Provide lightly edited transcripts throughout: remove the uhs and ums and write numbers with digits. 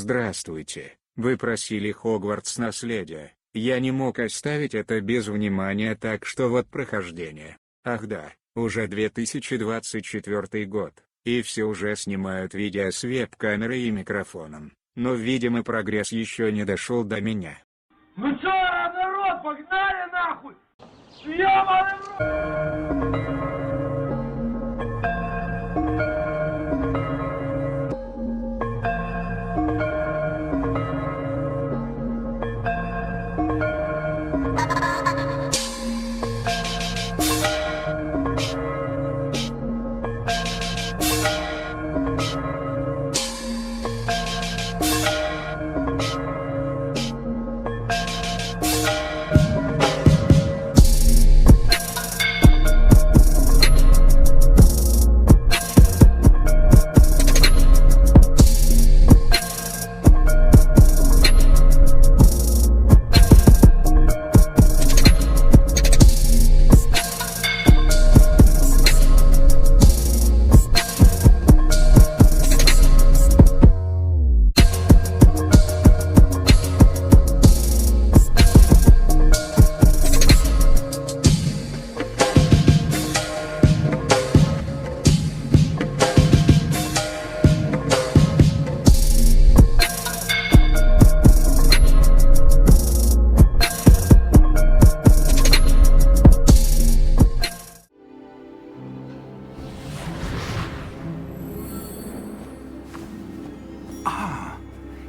Здравствуйте, вы просили Хогвартс наследие. Я не мог оставить это без внимания, так что вот прохождение. Ах да, уже 2024 год, и все уже снимают видео с веб-камерой и микрофоном, но видимо прогресс еще не дошел до меня. Ну чё, народ, погнали нахуй! Ёбаный в рот!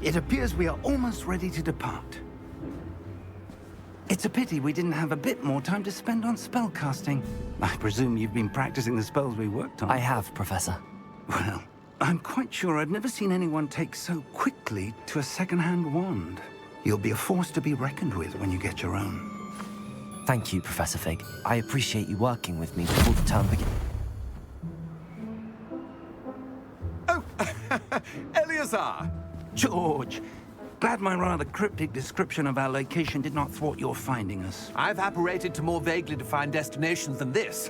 It appears we are almost ready to depart. It's a pity we didn't have a bit more time to spend on spellcasting. I presume you've been practicing the spells we worked on. I have, Professor. Well, I'm quite sure I've never seen anyone take so quickly to a second-hand wand. You'll be a force to be reckoned with when you get your own. Thank you, Professor Fig. I appreciate you working with me before the term begins. Oh, Eleazar! George, glad my rather cryptic description of our location did not thwart your finding us. I've apparated to more vaguely defined destinations than this.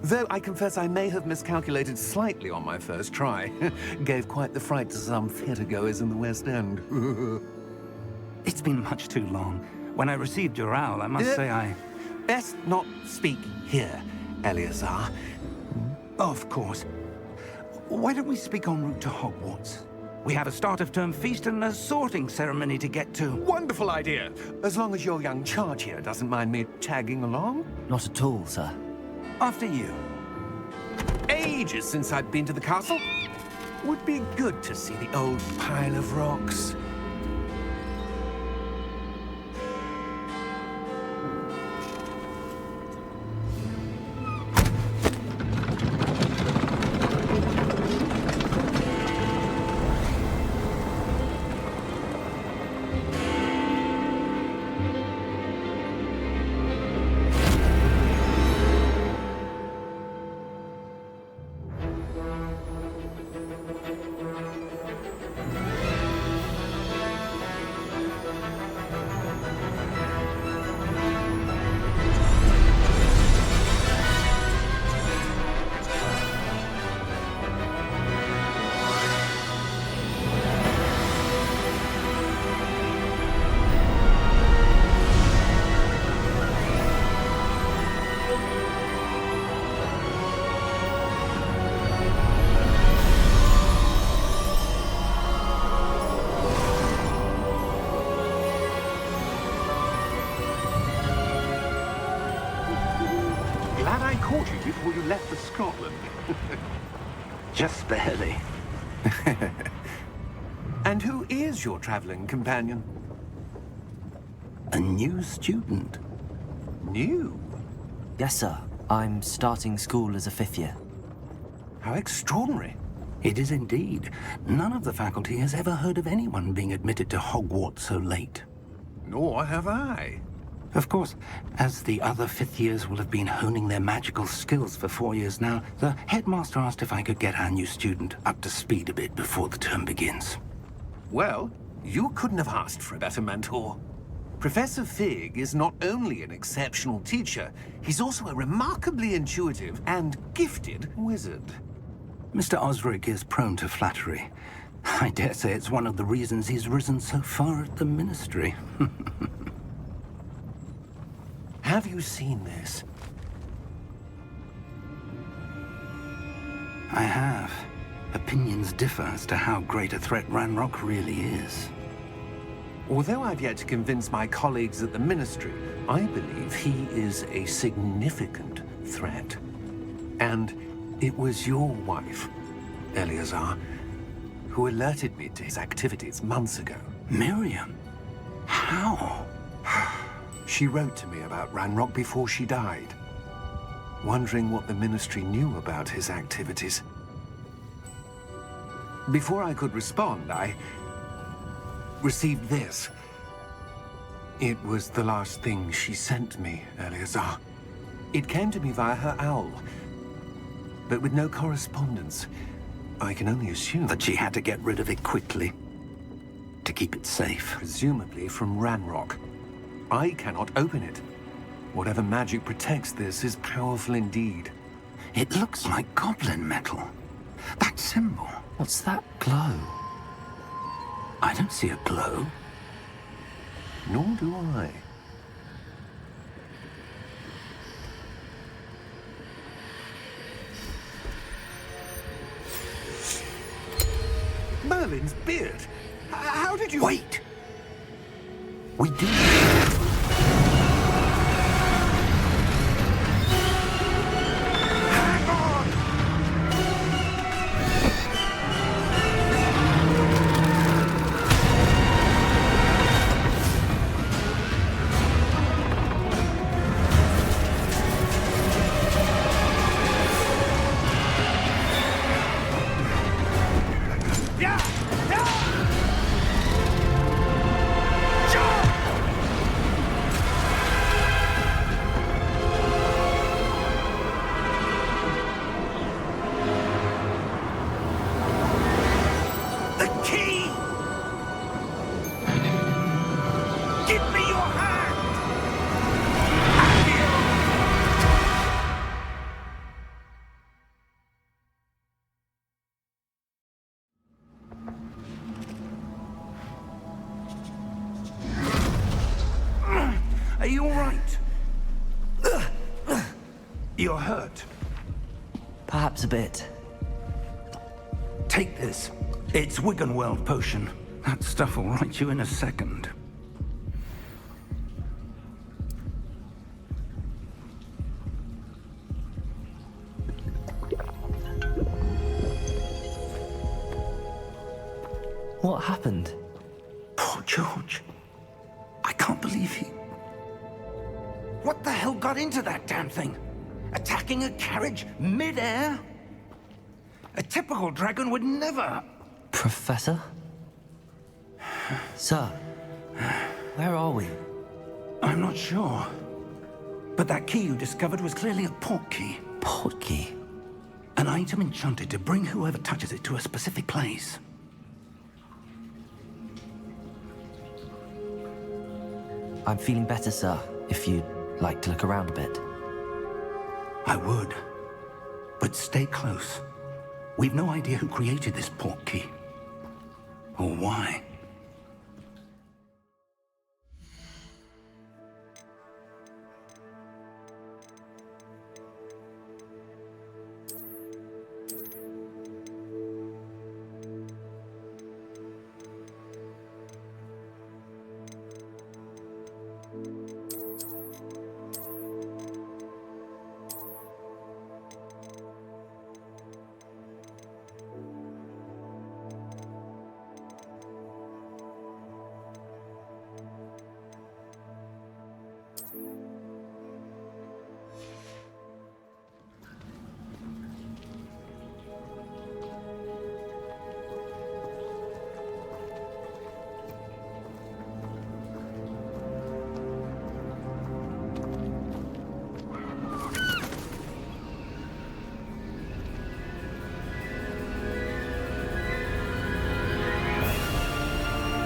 Though I confess I may have miscalculated slightly on my first try. Gave quite the fright to some theatre-goers in the West End. It's been much too long. When I received your owl, I must say I... Best not speak here, Eleazar. Of course. Why don't we speak en route to Hogwarts? We have a start-of-term feast and a sorting ceremony to get to. Wonderful idea! As long as your young charge here doesn't mind me tagging along. Not at all, sir. After you. Ages since I'd been to the castle. Would be good to see the old pile of rocks. Glad I caught you before you left for Scotland. Just barely. And who is your traveling companion? A new student. New? Yes, sir. I'm starting school as a 5th year. How extraordinary. It is indeed. None of the faculty has ever heard of anyone being admitted to Hogwarts so late. Nor have I. Of course, as the other 5th years will have been honing their magical skills for 4 years now, the headmaster asked if I could get our new student up to speed a bit before the term begins. Well, you couldn't have asked for a better mentor. Professor Fig is not only an exceptional teacher, he's also a remarkably intuitive and gifted wizard. Mr. Osric is prone to flattery. I dare say it's one of the reasons he's risen so far at the Ministry. Have you seen this? I have. Opinions differ as to how great a threat Ranrock really is. Although I've yet to convince my colleagues at the Ministry, I believe he is a significant threat. And it was your wife, Eleazar, who alerted me to his activities months ago. Miriam? How? She wrote to me about Ranrock before she died, wondering what the Ministry knew about his activities. Before I could respond, I received this. It was the last thing she sent me, Eleazar. It came to me via her owl, but with no correspondence. I can only assume That she had to get rid of it quickly. To keep it safe. presumably from Ranrock. I cannot open it. Whatever magic protects this is powerful indeed. It looks like goblin metal. That symbol. What's that glow? I don't see a glow. Nor do I. Merlin's beard. How did you... Wait! We do. Hang on! Yeah! The key! Give me your hand! Are you all right? You're hurt. Perhaps a bit. Take this. It's Wiggenweld potion. That stuff will right you in a second. What happened? Poor George. I can't believe he... What the hell got into that damn thing? Attacking a carriage mid-air? A typical dragon would never... Professor? Sir, where are we? I'm not sure. But that key you discovered was clearly a port key. Port key? An item enchanted to bring whoever touches it to a specific place. I'm feeling better, sir, if you'd like to look around a bit. I would. But stay close. We've no idea who created this port key. Or why.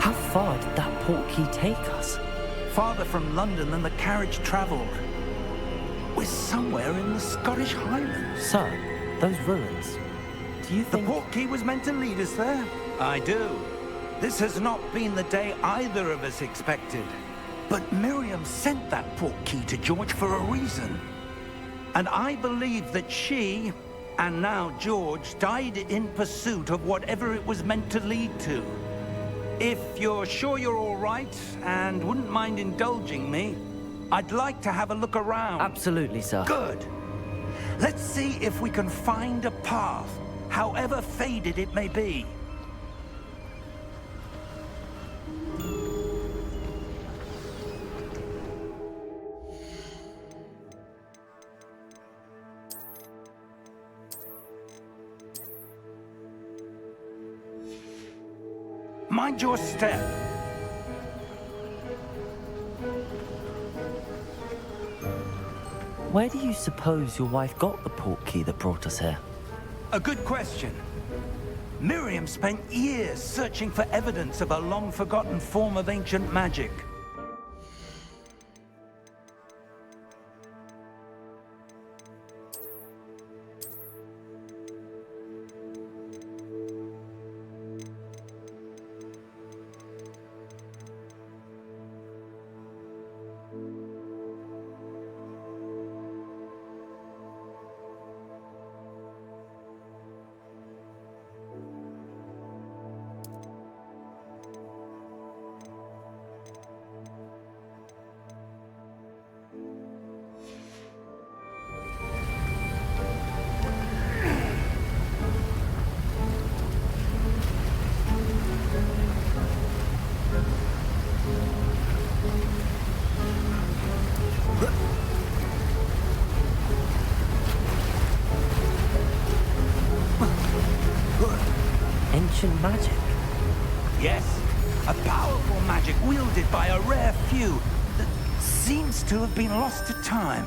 How far did that port key take us? Farther from London than the carriage travelled. We're somewhere in the Scottish Highlands. Sir, those ruins. Do you The think... port key was meant to lead us there. I do. This has not been the day either of us expected. But Miriam sent that portkey to George for a reason. And I believe that she, and now George, died in pursuit of whatever it was meant to lead to. If you're sure you're all right, and wouldn't mind indulging me, I'd like to have a look around. Absolutely, sir. Good. Let's see if we can find a path, however faded it may be. Mind your step. Where do you suppose your wife got the portkey that brought us here? A good question. Miriam spent years searching for evidence of a long-forgotten form of ancient magic. Ancient magic? Yes, a powerful magic wielded by a rare few that seems to have been lost to time.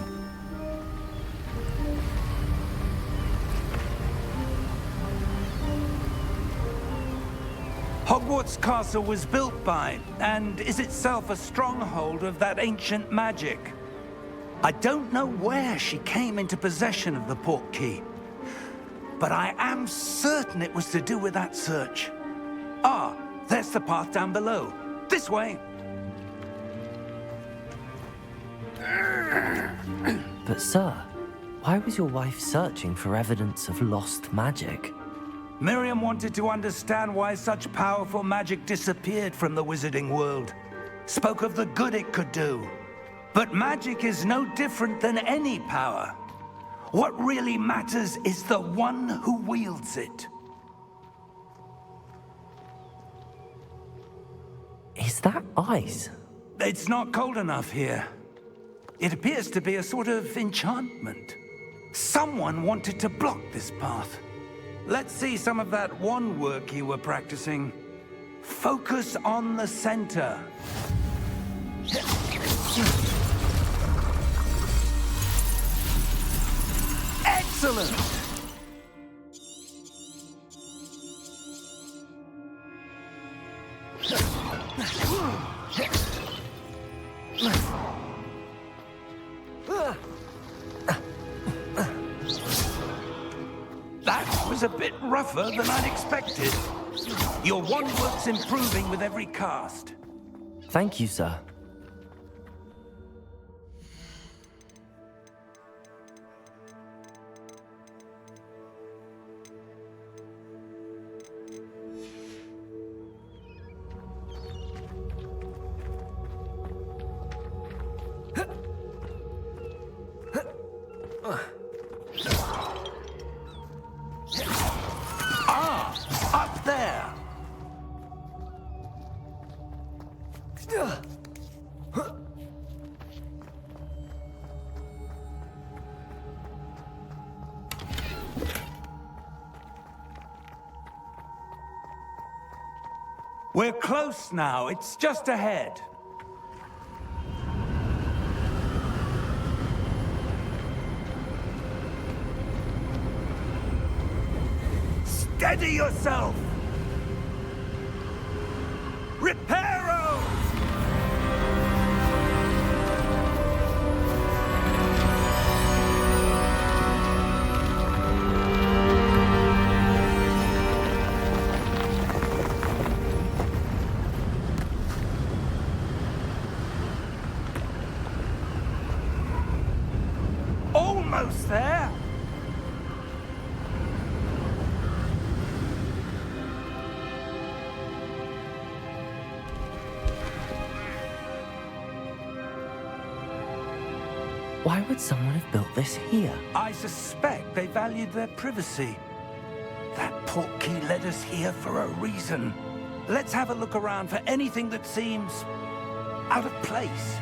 Hogwarts Castle was built by, and is itself a stronghold of that ancient magic. I don't know where she came into possession of the portkey, but I am certain it was to do with that search. Ah, there's the path down below. This way. But sir, why was your wife searching for evidence of lost magic? Miriam wanted to understand why such powerful magic disappeared from the wizarding world. Spoke of the good it could do. But magic is no different than any power. What really matters is the one who wields it. Is that ice? It's not cold enough here. It appears to be a sort of enchantment. Someone wanted to block this path. Let's see some of that wand work you were practicing. Focus on the center. Excellent! That was a bit rougher than I'd expected. Your wand work's improving with every cast. Thank you, sir. Up there! We're close now. It's just ahead. Steady yourself! Reparo! almost there. Why would someone have built this here? I suspect they valued their privacy. That portkey led us here for a reason. Let's have a look around for anything that seems out of place.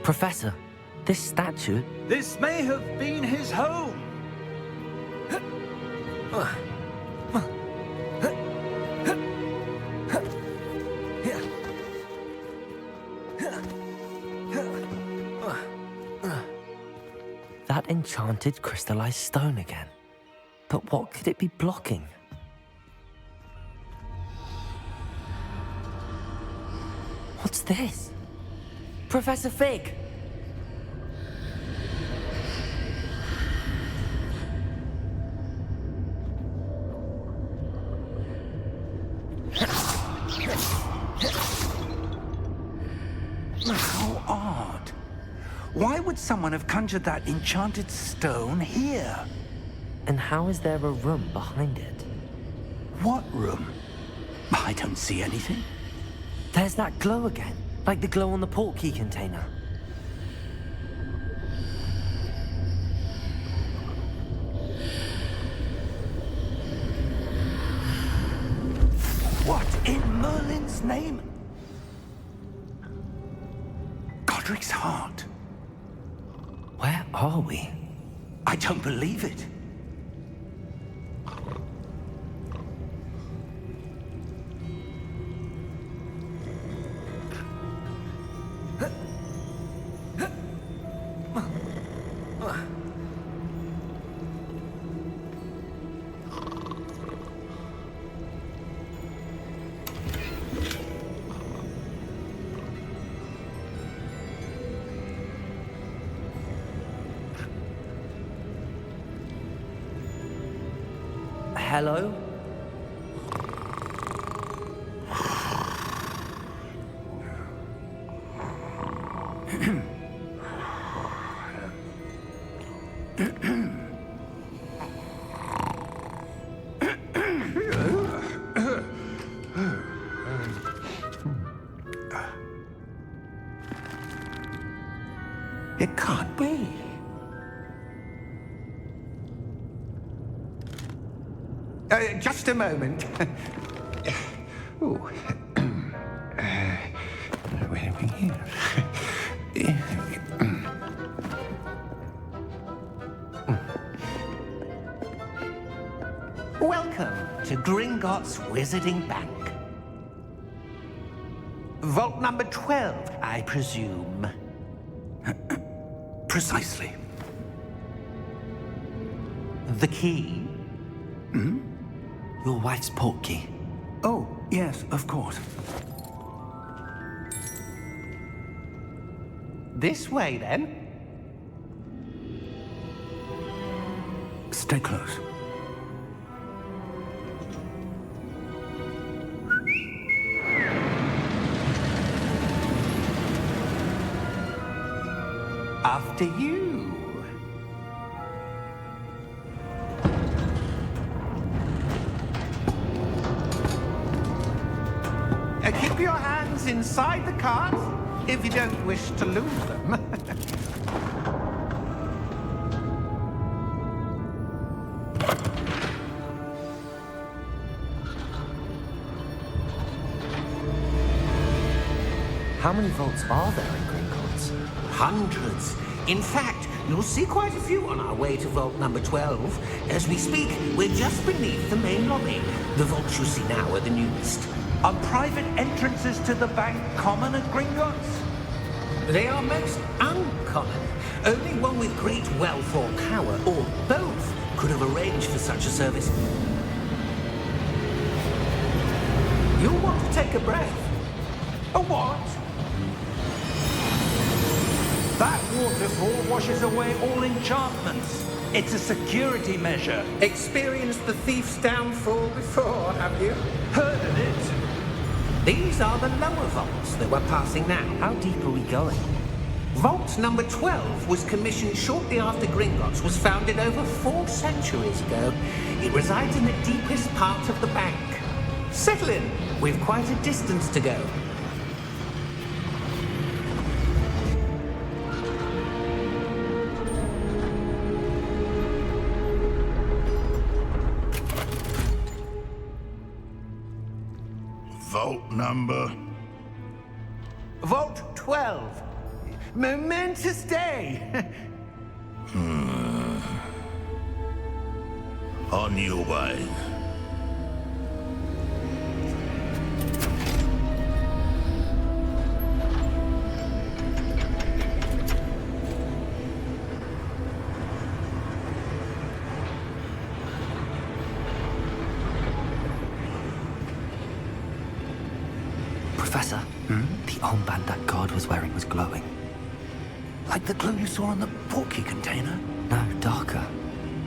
Professor, this statue... This may have been his home. That enchanted crystallized stone again. But what could it be blocking? What's this? Professor Fig! How odd. Why would someone have conjured that enchanted stone here? And how is there a room behind it? What room? I don't see anything. There's that glow again, like the glow on the portkey container. What in Merlin's name? Godric's heart. Where are we? I don't believe it. Hello? It can't be. Just a moment. Ooh. Where are we here? Welcome to Gringotts Wizarding Bank. Vault number 12, I presume. Precisely. The key? Your wife's portkey. Oh, yes, of course. This way, then. Stay close. After you. Keep your hands inside the cart if you don't wish to lose them. How many vaults are there in Gringotts? Hundreds. In fact, you'll see quite a few on our way to vault number 12. As we speak, we're just beneath the main lobby. The vaults you see now are the newest. Are private entrances to the bank common at Gringotts? They are most uncommon. Only one with great wealth or power, or both, could have arranged for such a service. You'll want to take a breath. A what? That waterfall washes away all enchantments. It's a security measure. Experienced the thief's downfall before, have you? Heard of it? These are the lower vaults that we're passing now. How deep are we going? Vault number 12 was commissioned shortly after Gringotts was founded over 4 centuries ago. It resides in the deepest part of the bank. Settle in. We've quite a distance to go. Vault number? Vault 12. Momentous day. On your way. Professor, the armband that guard was wearing was glowing. Like the glow you saw on the portkey container? No, darker.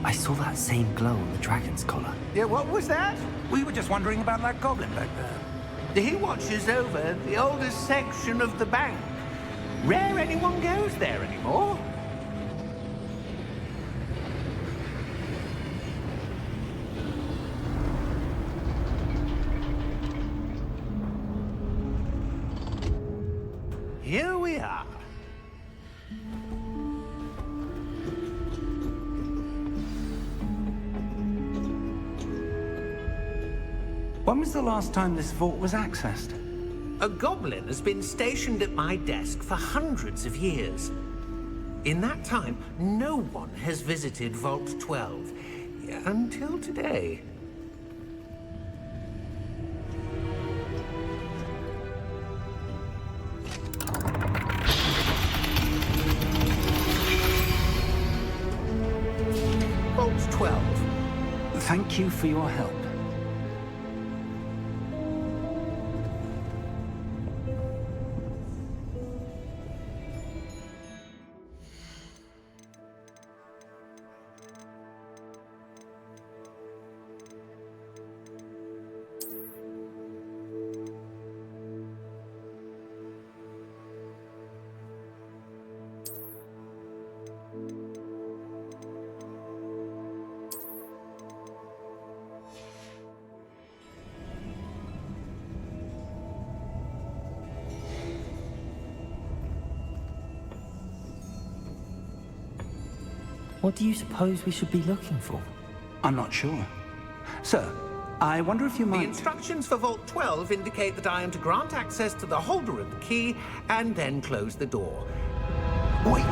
I saw that same glow on the dragon's collar. Yeah, what was that? We were just wondering about that goblin back there. He watches over the oldest section of the bank. Rare anyone goes there anymore. Here we are. When was the last time this vault was accessed? A goblin has been stationed at my desk for hundreds of years. In that time, no one has visited Vault 12 until today. Vault 12. Thank you for your help. What do you suppose we should be looking for? I'm not sure. Sir, I wonder if you The might... instructions for Vault 12 indicate that I am to grant access to the holder of the key and then close the door. Wait!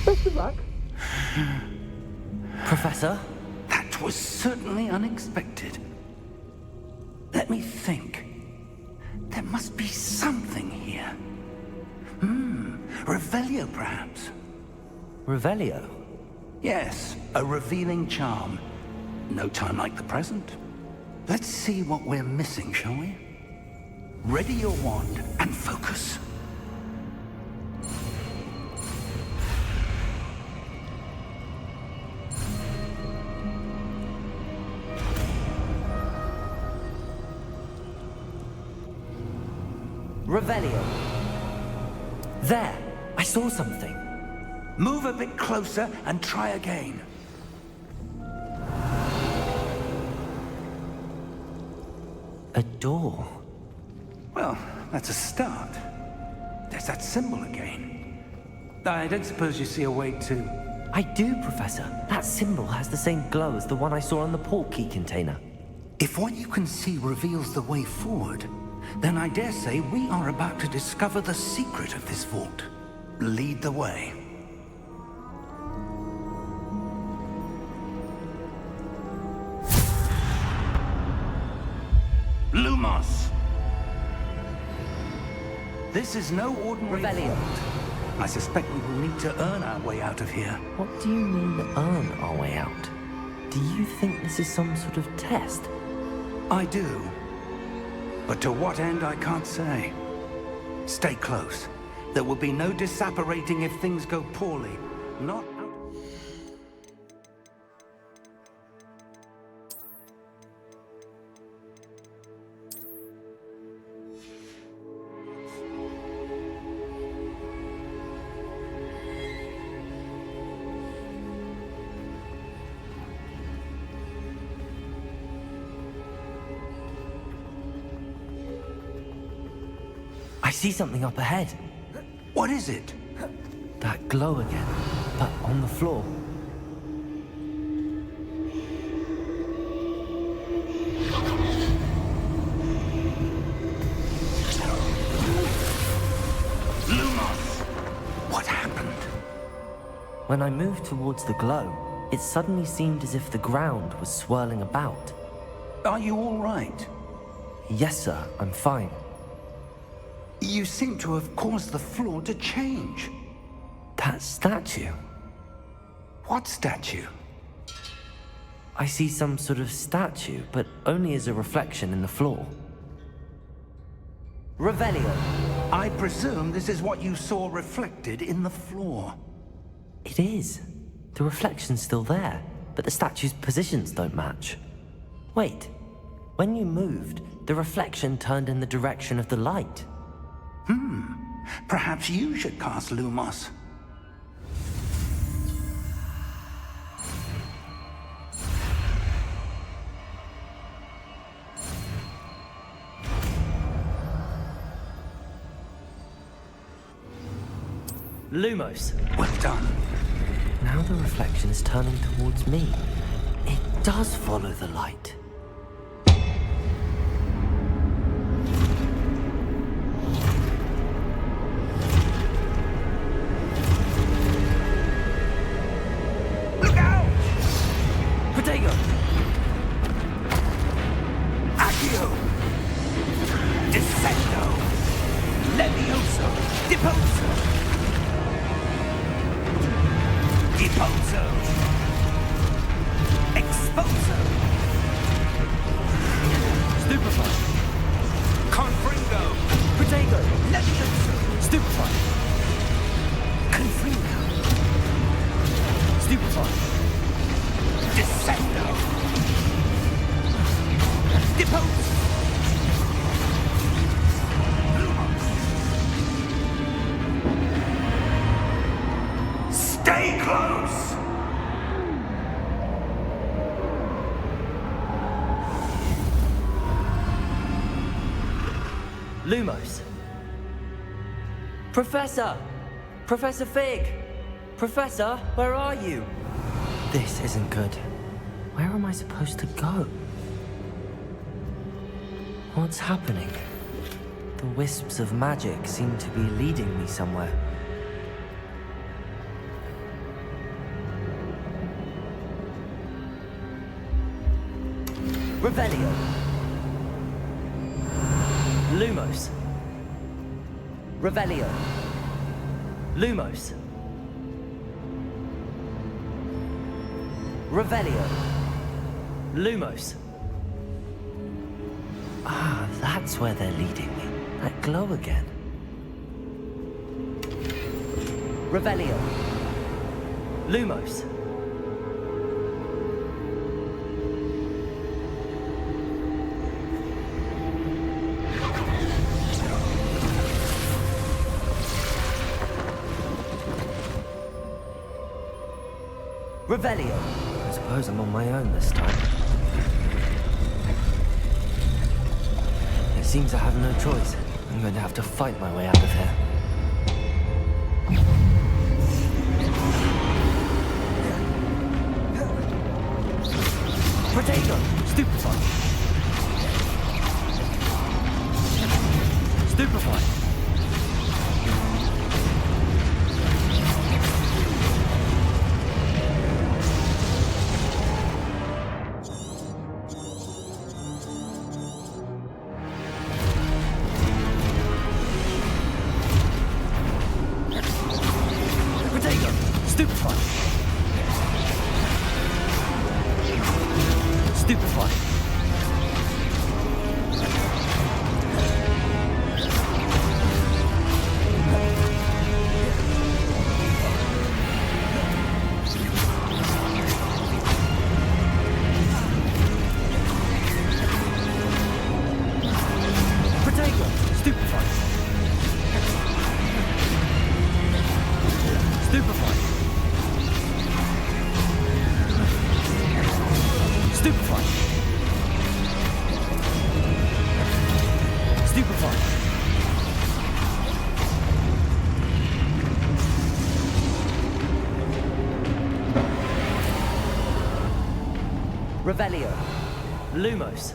Best of luck. Professor? That was certainly unexpected. Let me think. There must be something here. Revelio, perhaps? Revelio? Yes, a revealing charm. No time like the present. Let's see what we're missing, shall we? Ready your wand and focus. Revelio. There! I saw something. Move a bit closer and try again. A door. Well, that's a start. There's that symbol again. I don't suppose you see a way to... I do, Professor. That symbol has the same glow as the one I saw on the portkey container. If what you can see reveals the way forward, then I dare say we are about to discover the secret of this vault. Lead the way. Lumos! This is no ordinary Revelio. vault. I suspect we will need to earn our way out of here. What do you mean, earn our way out? Do you think this is some sort of test? I do. But to what end, I can't say. Stay close. There will be no disapparating if things go poorly. Not out. I see something up ahead. What is it? That glow again, but on the floor. Lumos! What happened? When I moved towards the glow, it suddenly seemed as if the ground was swirling about. Are you all right? Yes, sir, I'm fine. You seem to have caused the floor to change. That statue. What statue? I see some sort of statue, but only as a reflection in the floor. Revelio. I presume this is what you saw reflected in the floor. It is. The reflection's still there, but the statue's positions don't match. Wait. When you moved, the reflection turned in the direction of the light. Perhaps you should cast Lumos. Lumos. Well done. Now the reflection is turning towards me. It does follow the light. Look out! Protego! Accio! Descendo! Levioso! Deposo! Deposo! Exposo! Stupefy! Confringo! Protego! Levioso! Stupefy! Confringo! Stupefy! Descendo! Depose! Stay close! Lumos. Professor! Professor Fig! Professor, where are you? This isn't good. Where am I supposed to go? What's happening? The wisps of magic seem to be leading me somewhere. Revelio. Lumos. Revelio. Lumos. Revelio. Lumos. Ah, that's where they're leading me. That glow again. Revelio. Lumos. Revelio. I suppose I'm on my own this time. It seems I have no choice. I'm going to have to fight my way out of here. Protego! Stupefy! Stupefy! Stupefy. Stupefy. Stupefy. Revelio. Lumos.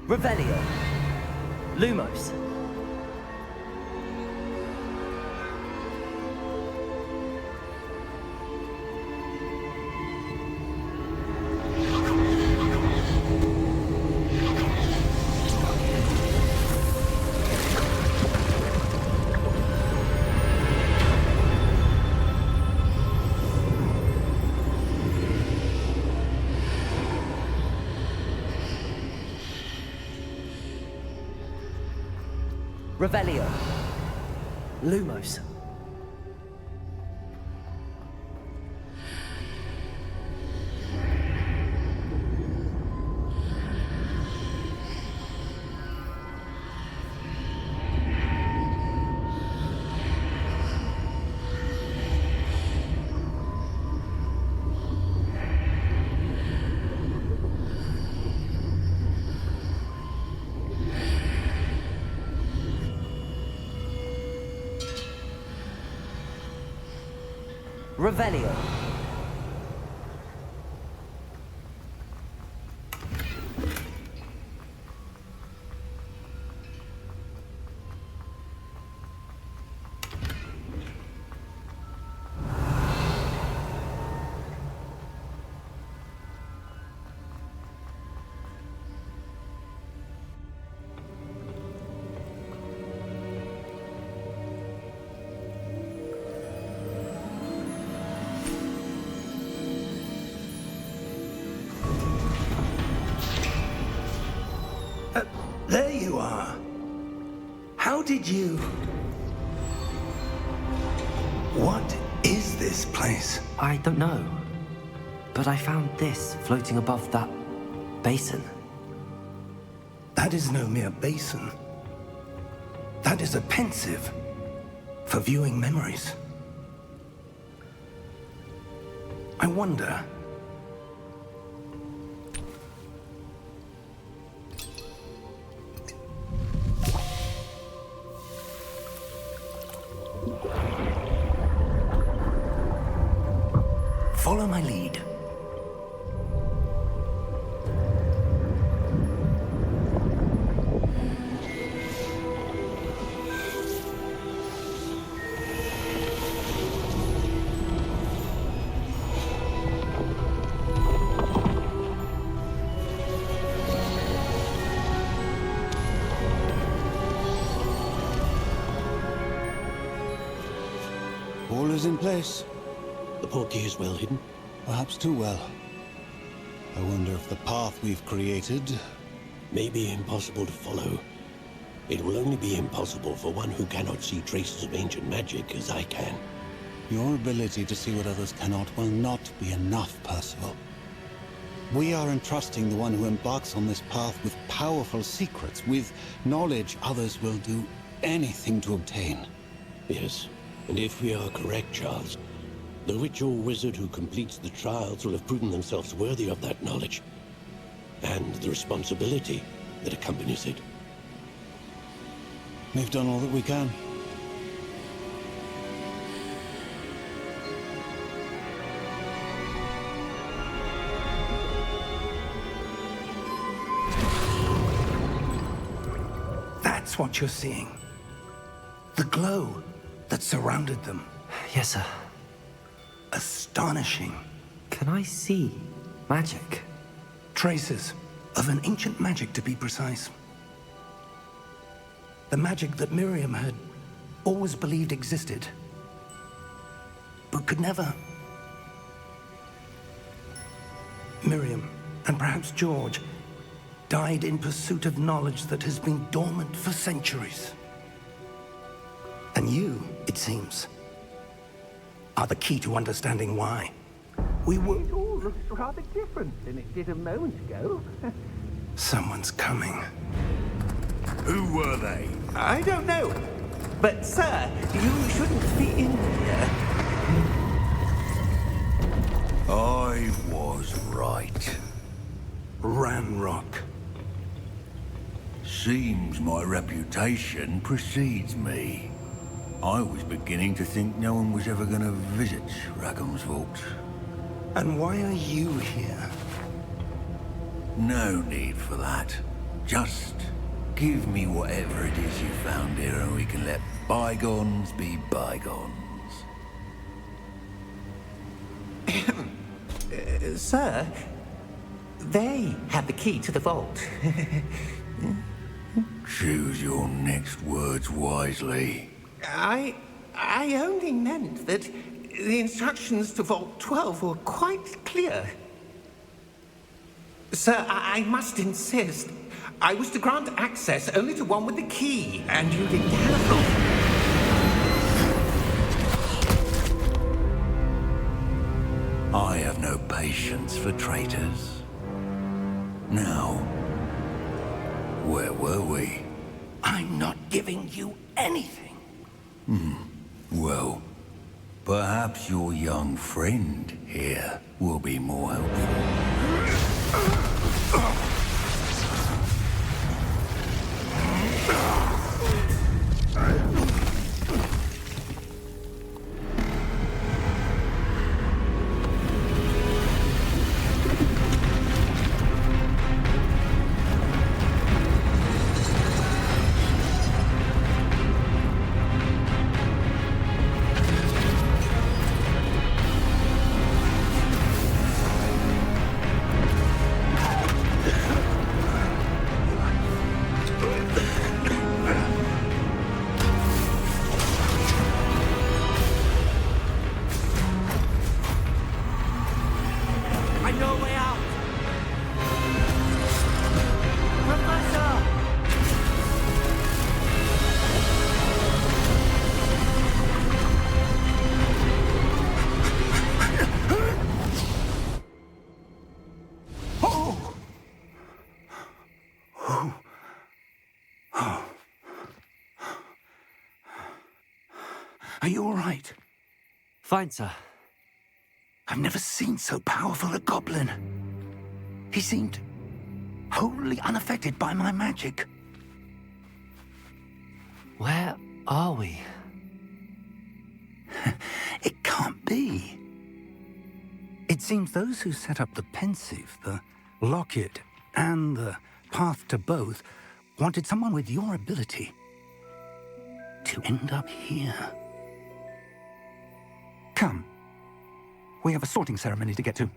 Revelio. Lumos. Revelio. Lumos. Revelio. There you are. How did you... What is this place? I don't know. But I found this floating above that basin. That is no mere basin. That is a pensive for viewing memories. I wonder... Follow my lead. All is in place. The portkey is well hidden. Perhaps too well. I wonder if the path we've created... May be impossible to follow. It will only be impossible for one who cannot see traces of ancient magic as I can. Your ability to see what others cannot will not be enough, Percival. We are entrusting the one who embarks on this path with powerful secrets, with knowledge others will do anything to obtain. Yes, and if we are correct, Charles, the witch or wizard who completes the trials will have proven themselves worthy of that knowledge, and the responsibility that accompanies it. We've done all that we can. That's what you're seeing. The glow that surrounded them. Yes, sir. Astonishing. Can I see magic? Traces of an ancient magic, to be precise. The magic that Miriam had always believed existed, but could never. Miriam, and perhaps George, died in pursuit of knowledge that has been dormant for centuries. And you, it seems, are the key to understanding why. We were... It all looks rather different than it did a moment ago. Someone's coming. Who were they? I don't know. But, sir, you shouldn't be in here. I was right. Ranrock. Seems my reputation precedes me. I was beginning to think no one was ever going to visit Rackham's vault. And why are you here? No need for that. Just give me whatever it is you found here and we can let bygones be bygones. Sir, they had the key to the vault. Choose your next words wisely. I only meant that the instructions to Vault 12 were quite clear. Sir, I must insist. I was to grant access only to one with the key, and you didn't have them. I have no patience for traitors. Now, where were we? I'm not giving you anything. Well, perhaps your young friend here will be more helpful. Are you all right? Fine, sir. I've never seen so powerful a goblin. He seemed wholly unaffected by my magic. Where are we? It can't be. It seems those who set up the pensive, the locket, and the path to both wanted someone with your ability to end up here. Come. We have a sorting ceremony to get to.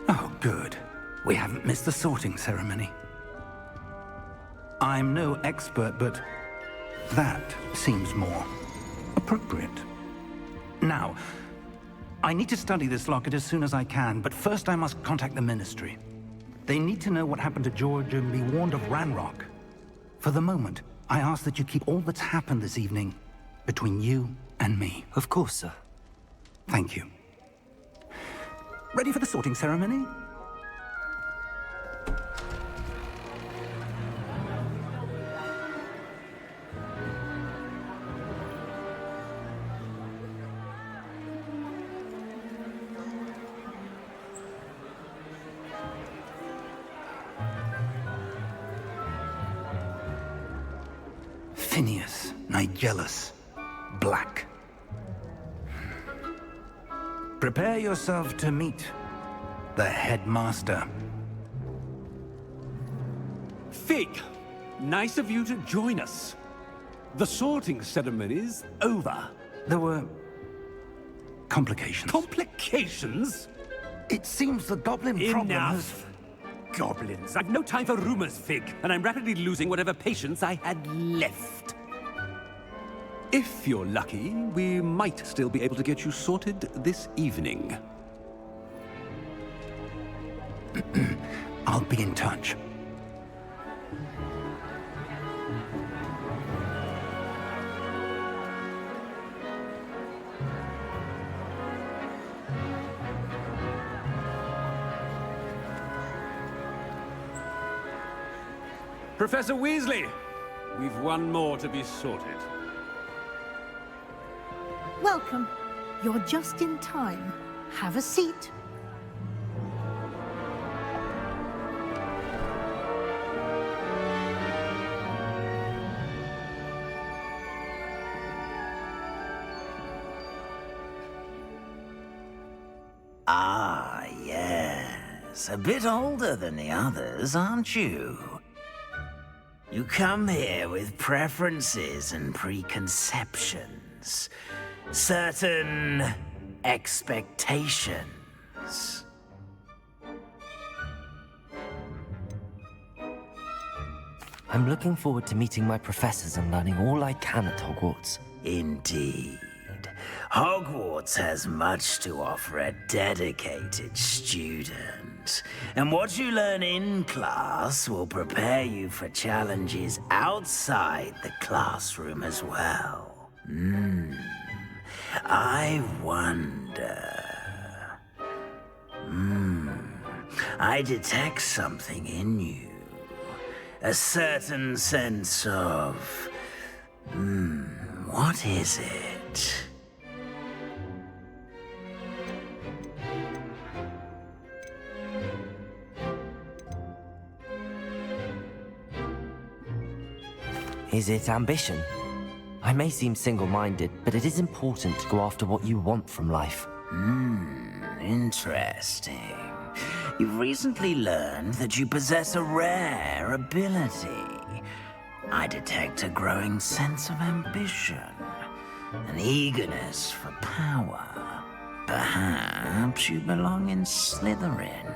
Oh, good. We haven't missed the sorting ceremony. I'm no expert, but that seems more appropriate. Now, I need to study this locket as soon as I can, but first I must contact the Ministry. They need to know what happened to George and be warned of Ranrock. For the moment, I ask that you keep all that's happened this evening between you and me. Of course, sir. Thank you. Ready for the sorting ceremony? Phineas, Nigellus, Black. Prepare yourself to meet the headmaster. Fig, nice of you to join us. The sorting ceremony's over. There were complications. Complications? It seems the goblin problem has... Enough! Goblins. I've no time for rumors, Fig, and I'm rapidly losing whatever patience I had left. If you're lucky, we might still be able to get you sorted this evening. I'll be in touch. Professor Weasley, we've one more to be sorted. Welcome. You're just in time. Have a seat. Ah, yes. A bit older than the others, aren't you? You come here with preferences and preconceptions. Certain expectations. I'm looking forward to meeting my professors and learning all I can at Hogwarts. Indeed. Hogwarts has much to offer a dedicated student. And what you learn in class will prepare you for challenges outside the classroom as well. I wonder... I detect something in you. A certain sense of... what is it? Is it ambition? I may seem single-minded, but it is important to go after what you want from life. Interesting. You've recently learned that you possess a rare ability. I detect a growing sense of ambition, an eagerness for power. Perhaps you belong in Slytherin.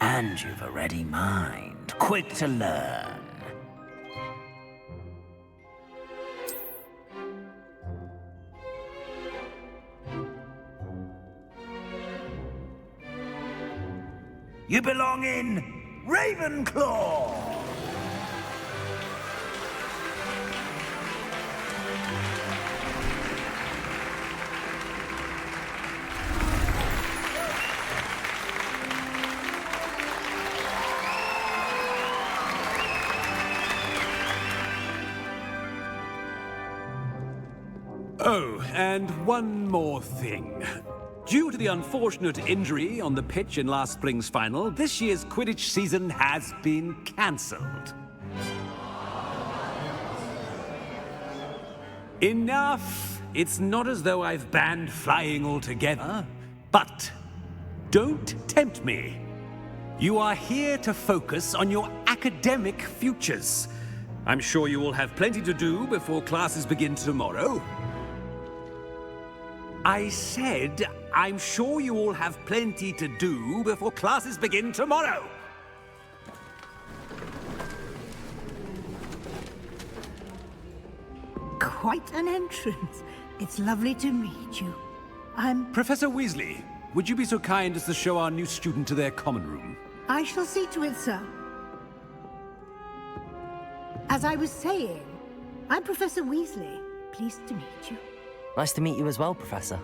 And you've a ready mind, quick to learn. You belong in Ravenclaw! Oh, and one more thing. Due to the unfortunate injury on the pitch in last spring's final, this year's Quidditch season has been cancelled. Enough! It's not as though I've banned flying altogether, but don't tempt me. You are here to focus on your academic futures. I'm sure you will have plenty to do before classes begin tomorrow. I said, I'm sure you all have plenty to do before classes begin tomorrow. Quite an entrance. It's lovely to meet you. I'm... Professor Weasley, would you be so kind as to show our new student to their common room? I shall see to it, sir. As I was saying, I'm Professor Weasley. Pleased to meet you. Nice to meet you as well, Professor.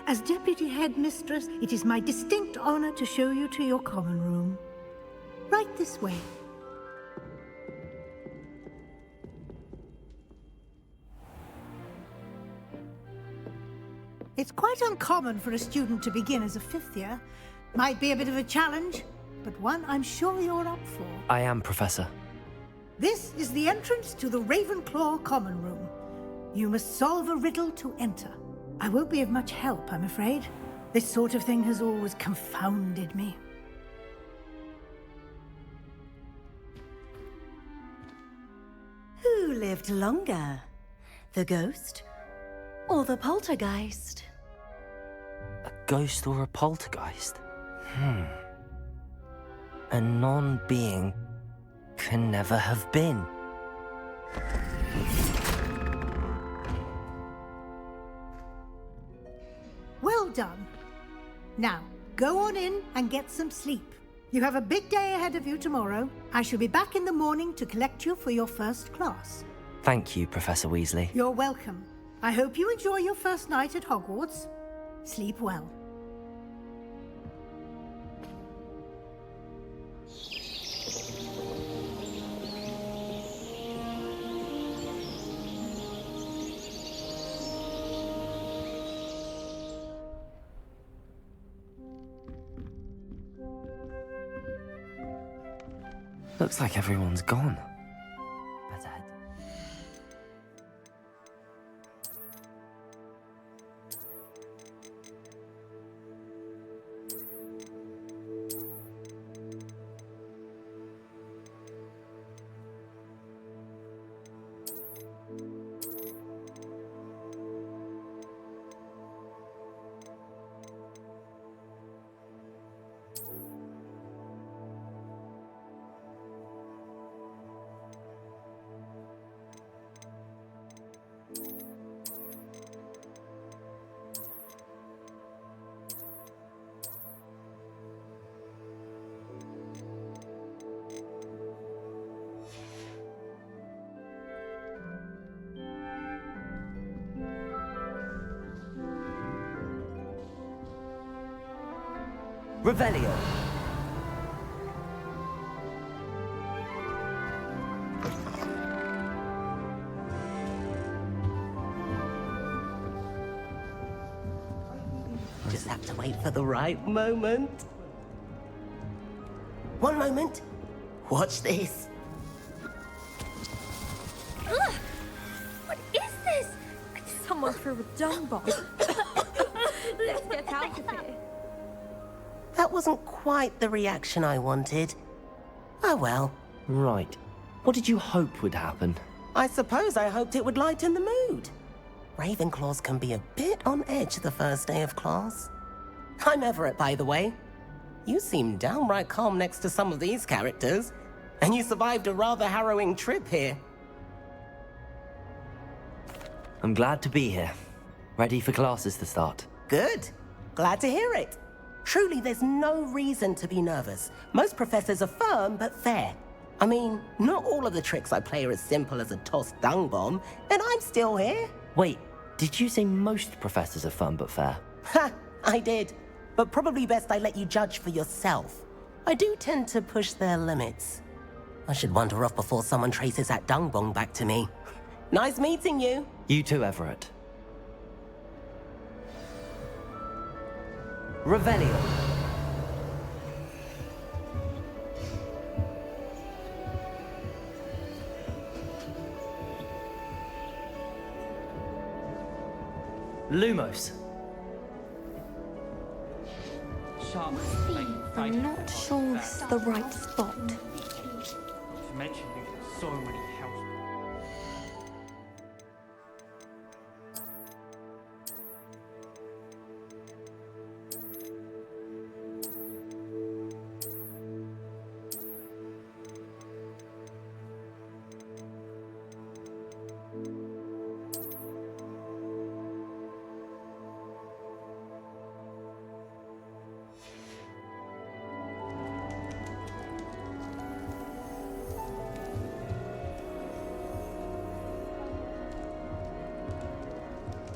As Deputy Headmistress, it is my distinct honor to show you to your common room. Right this way. It's quite uncommon for a student to begin as a fifth year. Might be a bit of a challenge, but one I'm sure you're up for. I am, Professor. This is the entrance to the Ravenclaw common room. You must solve a riddle to enter. I won't be of much help, I'm afraid. This sort of thing has always confounded me. Who lived longer? The ghost or the poltergeist? A ghost or a poltergeist? A non-being can never have been. Well done. Now, go on in and get some sleep. You have a big day ahead of you tomorrow. I shall be back in the morning to collect you for your first class. Thank you, Professor Weasley. You're welcome. I hope you enjoy your first night at Hogwarts. Sleep well. Looks like everyone's gone. Better head. Revelio. Just have to wait for the right moment. One moment. Watch this. Ugh! What is this? Someone threw a dung bomb. Let's get out of here. That wasn't quite the reaction I wanted. Oh well. Right. What did you hope would happen? I suppose I hoped it would lighten the mood. Ravenclaws can be a bit on edge the first day of class. I'm Everett, by the way. You seem downright calm next to some of these characters, and you survived a rather harrowing trip here. I'm glad to be here. Ready for classes to start. Good. Glad to hear it. Truly, there's no reason to be nervous. Most professors are firm but fair. I mean, not all of the tricks I play are as simple as a tossed dung bomb, and I'm still here. Wait, did you say most professors are fun but fair? Ha! I did. But probably best I let you judge for yourself. I do tend to push their limits. I should wander off before someone traces that dung bomb back to me. Nice meeting you. You too, Everett. Revelio. Lumos. I'm not sure this is the right spot. So many houses.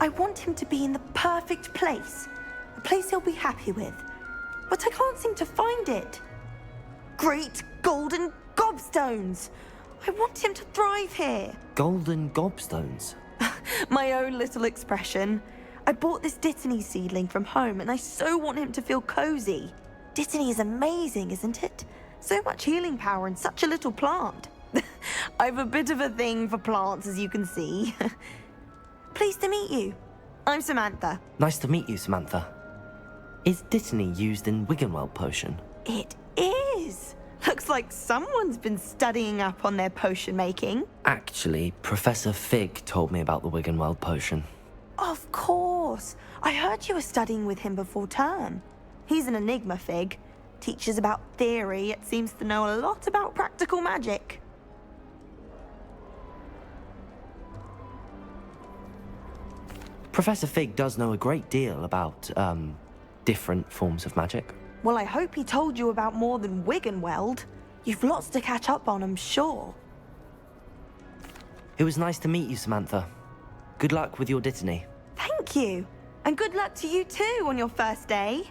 I want him to be in the perfect place. A place he'll be happy with. But I can't seem to find it. Great golden gobstones! I want him to thrive here. Golden gobstones? My own little expression. I bought this Dittany seedling from home and I so want him to feel cozy. Dittany is amazing, isn't it? So much healing power in such a little plant. I've a bit of a thing for plants, as you can see. Pleased to meet you. I'm Samantha. Nice to meet you, Samantha. Is Dittany used in Wiggenweld potion? It is. Looks like someone's been studying up on their potion making. Actually, Professor Fig told me about the Wiggenweld potion. Of course. I heard you were studying with him before term. He's an enigma, Fig. Teaches about theory, yet seems to know a lot about practical magic. Professor Fig does know a great deal about, different forms of magic. Well, I hope he told you about more than Wiggenweld. You've lots to catch up on, I'm sure. It was nice to meet you, Samantha. Good luck with your Dittany. Thank you. And good luck to you too on your first day.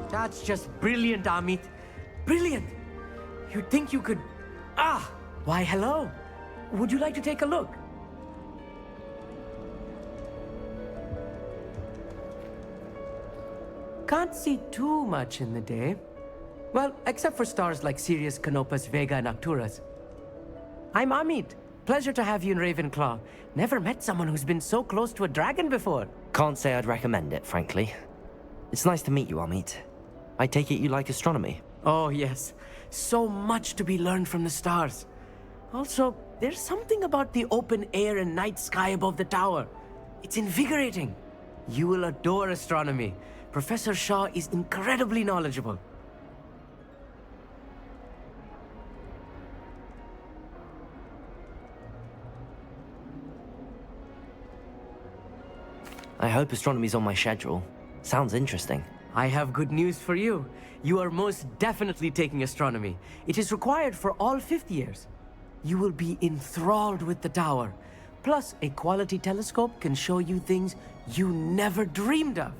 That's just brilliant, Amit. Brilliant! You'd think you could... Ah! Why, hello. Would you like to take a look? Can't see too much in the day. Well, except for stars like Sirius, Canopus, Vega, and Arcturus. I'm Amit. Pleasure to have you in Ravenclaw. Never met someone who's been so close to a dragon before. Can't say I'd recommend it, frankly. It's nice to meet you, Amit. I take it you like astronomy? Oh, yes. So much to be learned from the stars. Also, there's something about the open air and night sky above the tower. It's invigorating. You will adore astronomy. Professor Shaw is incredibly knowledgeable. I hope astronomy's on my schedule. Sounds interesting. I have good news for you. You are most definitely taking astronomy. It is required for all fifth years. You will be enthralled with the tower. Plus, a quality telescope can show you things you never dreamed of.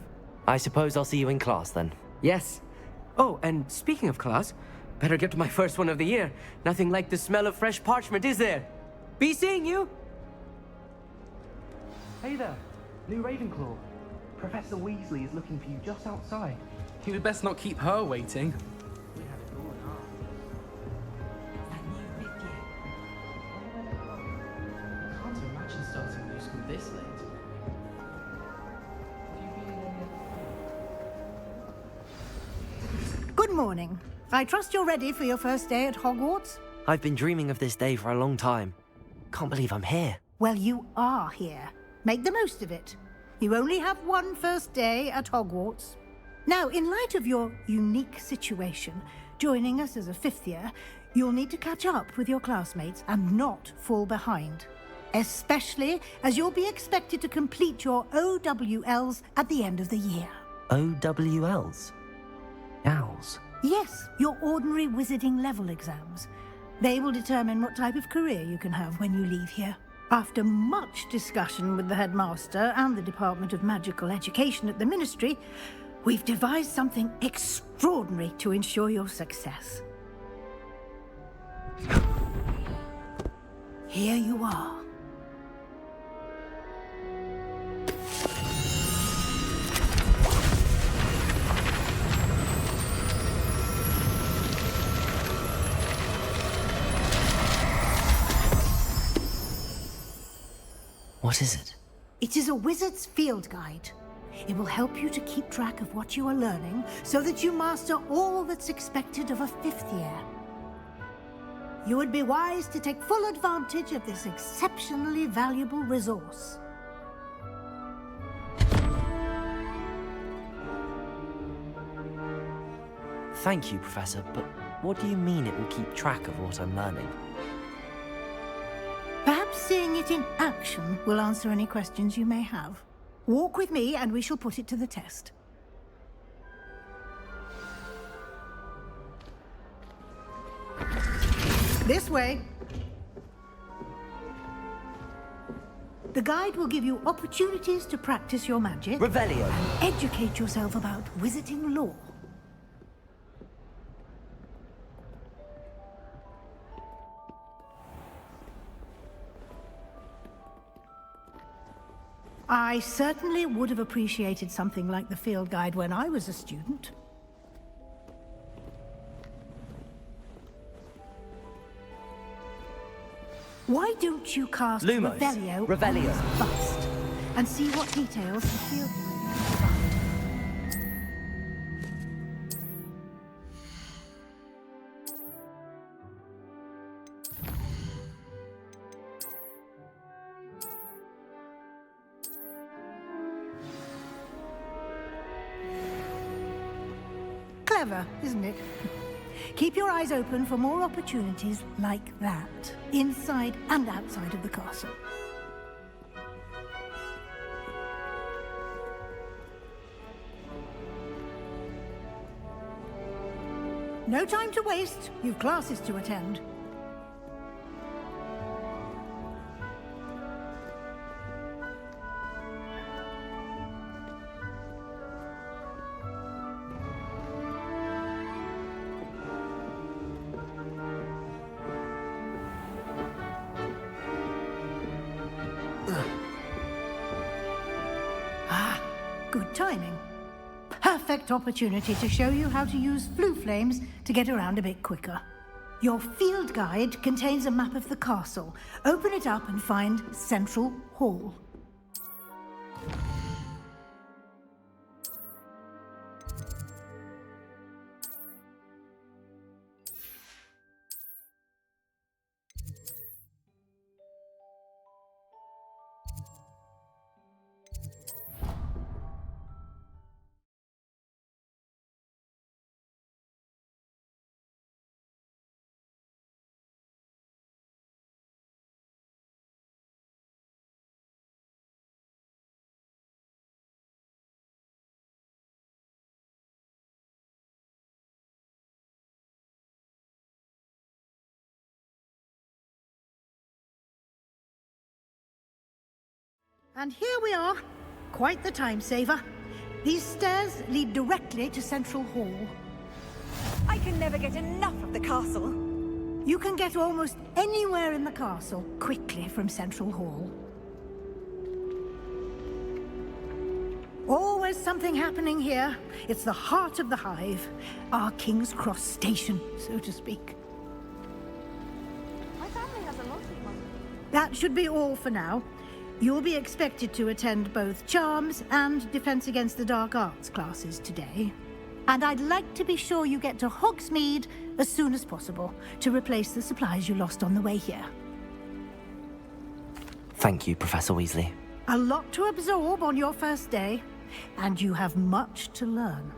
I suppose I'll see you in class then. Yes. Oh, and speaking of class, better get to my first one of the year. Nothing like the smell of fresh parchment, is there? Be seeing you! Hey there, new Ravenclaw. Professor Weasley is looking for you just outside. You'd best not keep her waiting. Can't imagine starting new school this late. Good morning. I trust you're ready for your first day at Hogwarts? I've been dreaming of this day for a long time. Can't believe I'm here. Well, you are here. Make the most of it. You only have one first day at Hogwarts. Now, in light of your unique situation, joining us as a fifth year, you'll need to catch up with your classmates and not fall behind. Especially as you'll be expected to complete your OWLs at the end of the year. OWLs? Owls? Yes, your ordinary wizarding level exams. They will determine what type of career you can have when you leave here. After much discussion with the headmaster and the Department of Magical Education at the Ministry, we've devised something extraordinary to ensure your success. Here you are. What is it? It is a wizard's field guide. It will help you to keep track of what you are learning so that you master all that's expected of a fifth year. You would be wise to take full advantage of this exceptionally valuable resource. Thank you, Professor, but what do you mean it will keep track of what I'm learning? Perhaps seeing it in action will answer any questions you may have. Walk with me and we shall put it to the test. This way. The guide will give you opportunities to practice your magic. Revelio. And educate yourself about wizarding lore. I certainly would have appreciated something like the field guide when I was a student. Why don't you cast Lumos. Revelio first and see what details the field guide provides? Clever, isn't it? Keep your eyes open for more opportunities like that, inside and outside of the castle. No time to waste. You've classes to attend. Good timing. Perfect opportunity to show you how to use flue flames to get around a bit quicker. Your field guide contains a map of the castle. Open it up and find Central Hall. And here we are. Quite the time saver. These stairs lead directly to Central Hall. I can never get enough of the castle. You can get almost anywhere in the castle quickly from Central Hall. Always something happening here. It's the heart of the Hive. Our King's Cross station, so to speak. My family has a lottery money. That should be all for now. You'll be expected to attend both Charms and Defense Against the Dark Arts classes today. And I'd like to be sure you get to Hogsmeade as soon as possible to replace the supplies you lost on the way here. Thank you, Professor Weasley. A lot to absorb on your first day, and you have much to learn.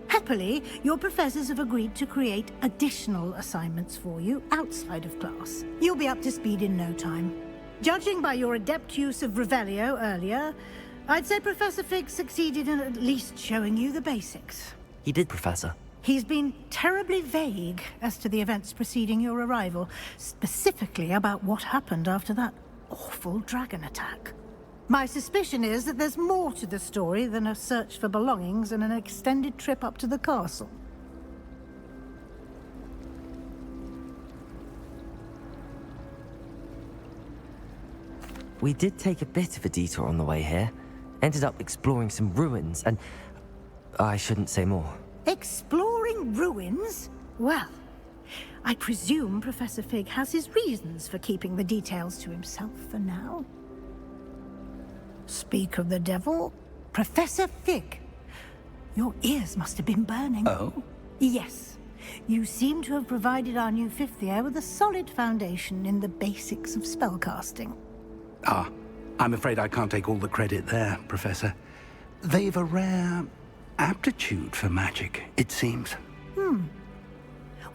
Happily, your professors have agreed to create additional assignments for you outside of class. You'll be up to speed in no time. Judging by your adept use of Revelio earlier, I'd say Professor Fig succeeded in at least showing you the basics. He did, Professor. He's been terribly vague as to the events preceding your arrival, specifically about what happened after that awful dragon attack. My suspicion is that there's more to the story than a search for belongings and an extended trip up to the castle. We did take a bit of a detour on the way here. Ended up exploring some ruins and... I shouldn't say more. Exploring ruins? Well, I presume Professor Fig has his reasons for keeping the details to himself for now. Speak of the devil, Professor Fig. Your ears must have been burning. Oh? Yes. You seem to have provided our new fifth year with a solid foundation in the basics of spellcasting. Ah, I'm afraid I can't take all the credit there, Professor. They've a rare aptitude for magic, it seems. Well,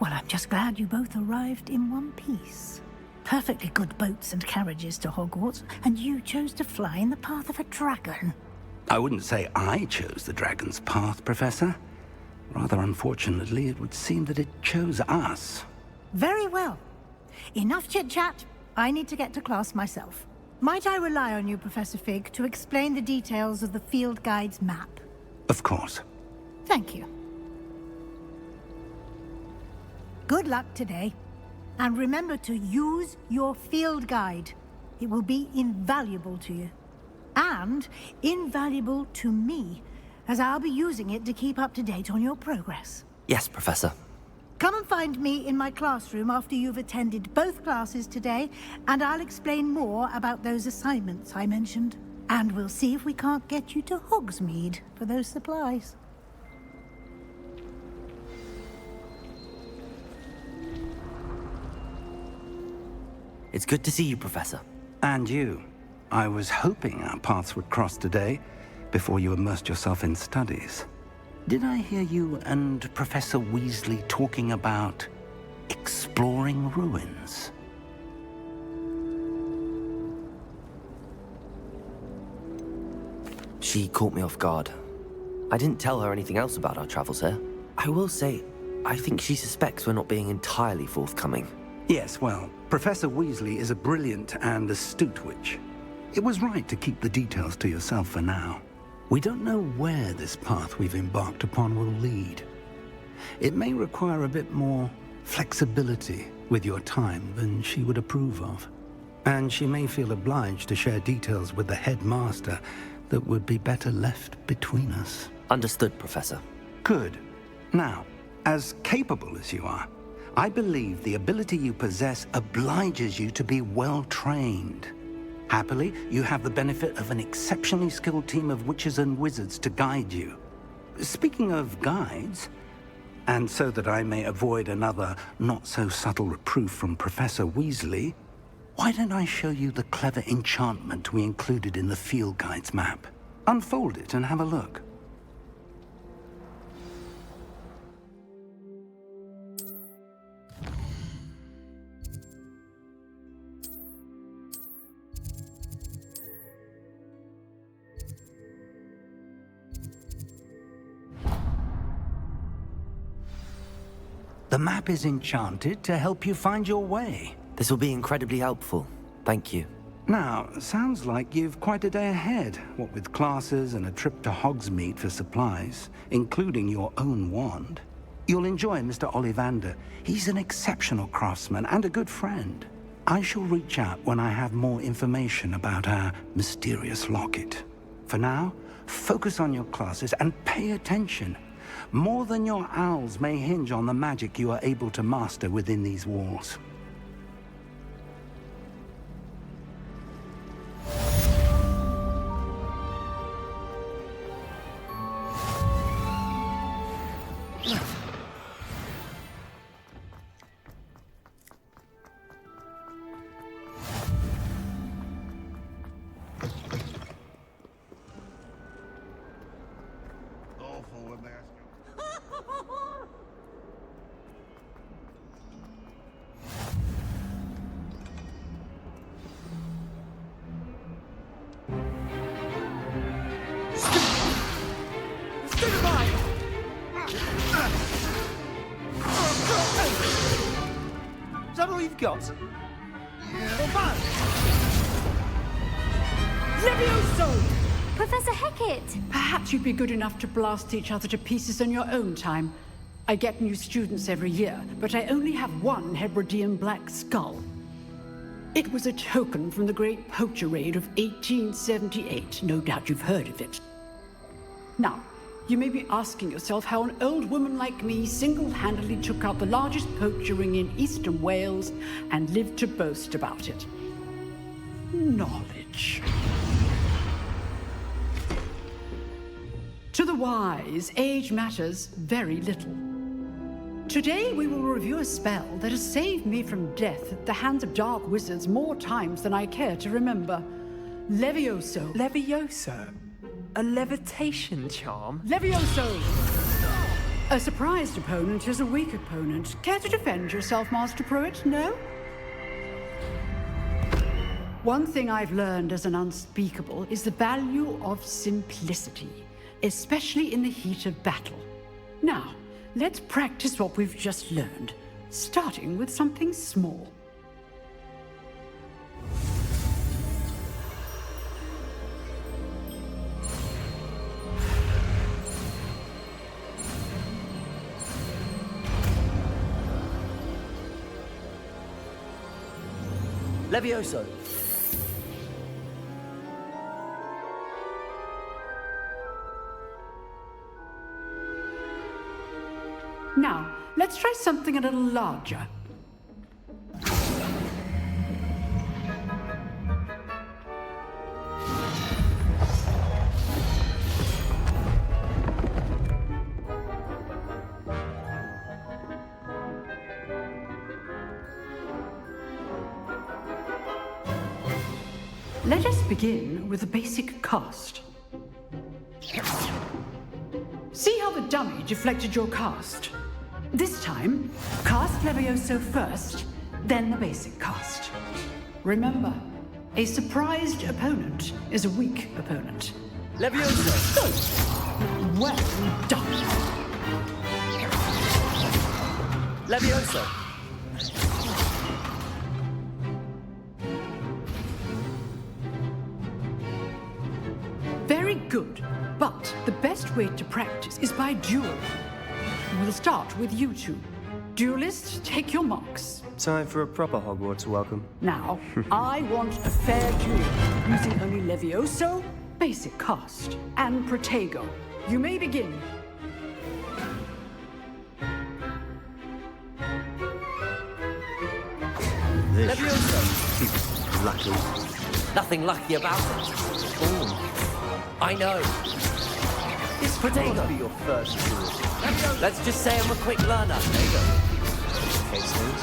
I'm just glad you both arrived in one piece. Perfectly good boats and carriages to Hogwarts, and you chose to fly in the path of a dragon. I wouldn't say I chose the dragon's path, Professor. Rather unfortunately, it would seem that it chose us. Very well. Enough chit-chat. I need to get to class myself. Might I rely on you, Professor Fig, to explain the details of the field guide's map? Of course. Thank you. Good luck today. And remember to use your field guide. It will be invaluable to you. And invaluable to me, as I'll be using it to keep up to date on your progress. Yes, Professor. Come and find me in my classroom after you've attended both classes today, and I'll explain more about those assignments I mentioned. And we'll see if we can't get you to Hogsmeade for those supplies. It's good to see you, Professor. And you. I was hoping our paths would cross today, before you immersed yourself in studies. Did I hear you and Professor Weasley talking about exploring ruins? She caught me off guard. I didn't tell her anything else about our travels here. I will say, I think she suspects we're not being entirely forthcoming. Yes, well, Professor Weasley is a brilliant and astute witch. It was right to keep the details to yourself for now. We don't know where this path we've embarked upon will lead. It may require a bit more flexibility with your time than she would approve of. And she may feel obliged to share details with the headmaster that would be better left between us. Understood, Professor. Good. Now, as capable as you are, I believe the ability you possess obliges you to be well-trained. Happily, you have the benefit of an exceptionally skilled team of witches and wizards to guide you. Speaking of guides, and so that I may avoid another not-so-subtle reproof from Professor Weasley, why don't I show you the clever enchantment we included in the field guide's map? Unfold it and have a look. The map is enchanted to help you find your way. This will be incredibly helpful. Thank you. Now, sounds like you've quite a day ahead, what with classes and a trip to Hogsmeade for supplies, including your own wand. You'll enjoy Mr. Ollivander. He's an exceptional craftsman and a good friend. I shall reach out when I have more information about our mysterious locket. For now, focus on your classes and pay attention. More than your owls may hinge on the magic you are able to master within these walls. Is that all you've got? Levioso! Professor Hecat! Perhaps you'd be good enough to blast each other to pieces in your own time. I get new students every year, but I only have one Hebridean black skull. It was a token from the Great Poacher Raid of 1878. No doubt you've heard of it. Now, you may be asking yourself how an old woman like me single-handedly took out the largest poacher ring in eastern Wales and lived to boast about it. Knowledge. To the wise, age matters very little. Today we will review a spell that has saved me from death at the hands of dark wizards more times than I care to remember. Levioso. Levioso? A levitation charm? Levioso! A surprised opponent is a weak opponent. Care to defend yourself, Master Pruitt? No? One thing I've learned as an unspeakable is the value of simplicity, especially in the heat of battle. Now, let's practice what we've just learned, starting with something small. Levioso. Now, let's try something a little larger. Let us begin with a basic cast. See how the dummy deflected your cast? This time, cast Levioso first, then the basic cast. Remember, a surprised opponent is a weak opponent. Levioso! Well done! Levioso! Very good, but the best way to practice is by duel. We'll start with you two. Duelists, take your marks. Time for a proper Hogwarts welcome. Now, I want a fair duel, using only Levioso, basic cast, and Protego. You may begin. This Levioso! Lucky. Nothing lucky about it. Ooh. I know. It's Protego. Must be your first duel. Let's just say I'm a quick learner. There you go. Okay, smooth.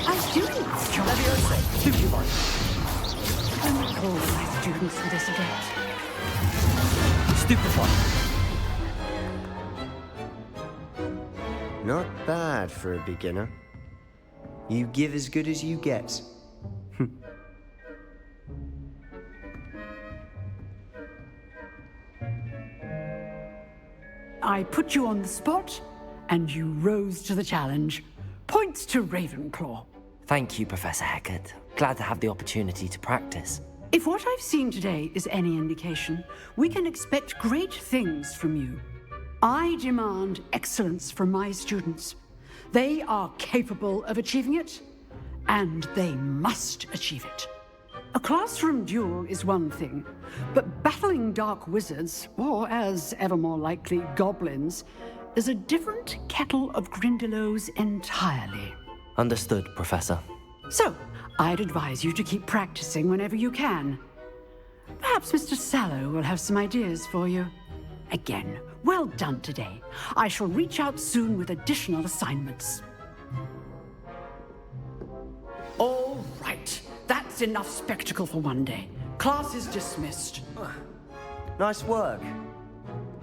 I'm doing this job. Levioso. Do you want? I'm all my students for this event. Stupefy. Not bad for a beginner. You give as good as you get. I put you on the spot, and you rose to the challenge. Points to Ravenclaw. Thank you, Professor Hecat. Glad to have the opportunity to practice. If what I've seen today is any indication, we can expect great things from you. I demand excellence from my students. They are capable of achieving it, and they must achieve it. A classroom duel is one thing, but battling dark wizards, or as ever more likely, goblins, is a different kettle of Grindylows entirely. Understood, Professor. So, I'd advise you to keep practicing whenever you can. Perhaps Mr. Sallow will have some ideas for you. Again, well done today. I shall reach out soon with additional assignments. All right. That's enough spectacle for one day. Class is dismissed. Nice work.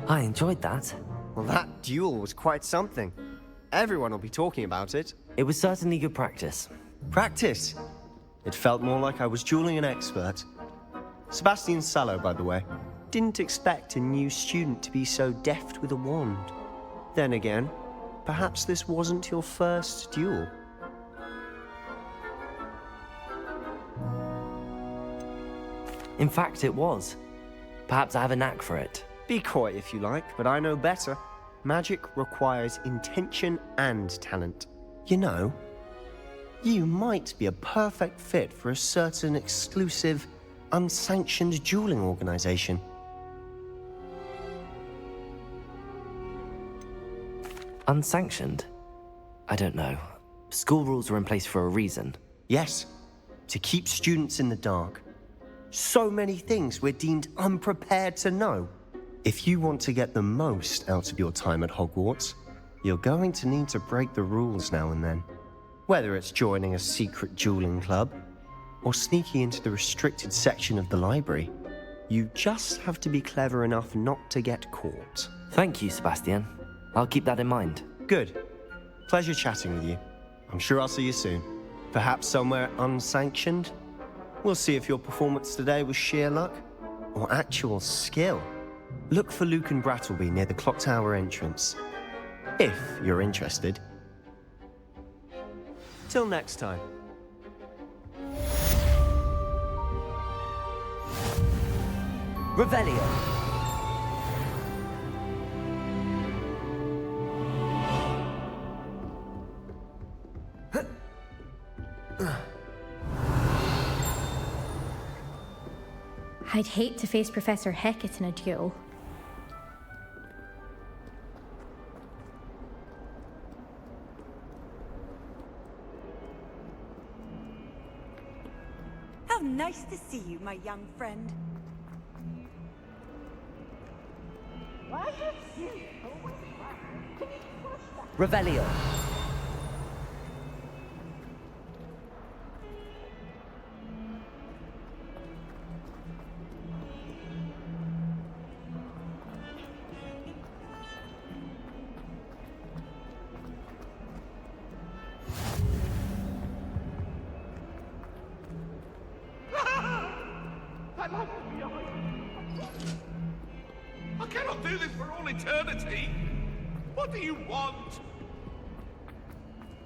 I enjoyed that. Well, that duel was quite something. Everyone will be talking about it. It was certainly good practice. Practice? It felt more like I was dueling an expert. Sebastian Sallow, by the way. Didn't expect a new student to be so deft with a wand. Then again, perhaps this wasn't your first duel. In fact, it was. Perhaps I have a knack for it. Be coy if you like, but I know better. Magic requires intention and talent. You know, you might be a perfect fit for a certain exclusive, unsanctioned dueling organization. Unsanctioned? I don't know. School rules are in place for a reason. Yes, to keep students in the dark. So many things we're deemed unprepared to know. If you want to get the most out of your time at Hogwarts, you're going to need to break the rules now and then. Whether it's joining a secret dueling club, or sneaking into the restricted section of the library, you just have to be clever enough not to get caught. Thank you, Sebastian. I'll keep that in mind. Good. Pleasure chatting with you. I'm sure I'll see you soon. Perhaps somewhere unsanctioned? We'll see if your performance today was sheer luck or actual skill. Look for Luke and Brattleby near the clock tower entrance, if you're interested. Till next time. Revelio. I'd hate to face Professor Hecat in a duel. How nice to see you, my young friend. Why have you always Revelio. I cannot do this for all eternity. What do you want?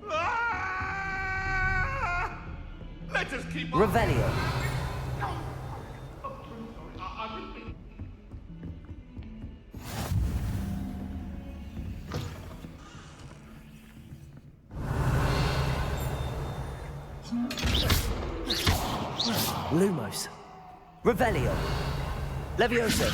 Ah! Let us keep on. Revelio. Lumos. Revelio. Leviosa.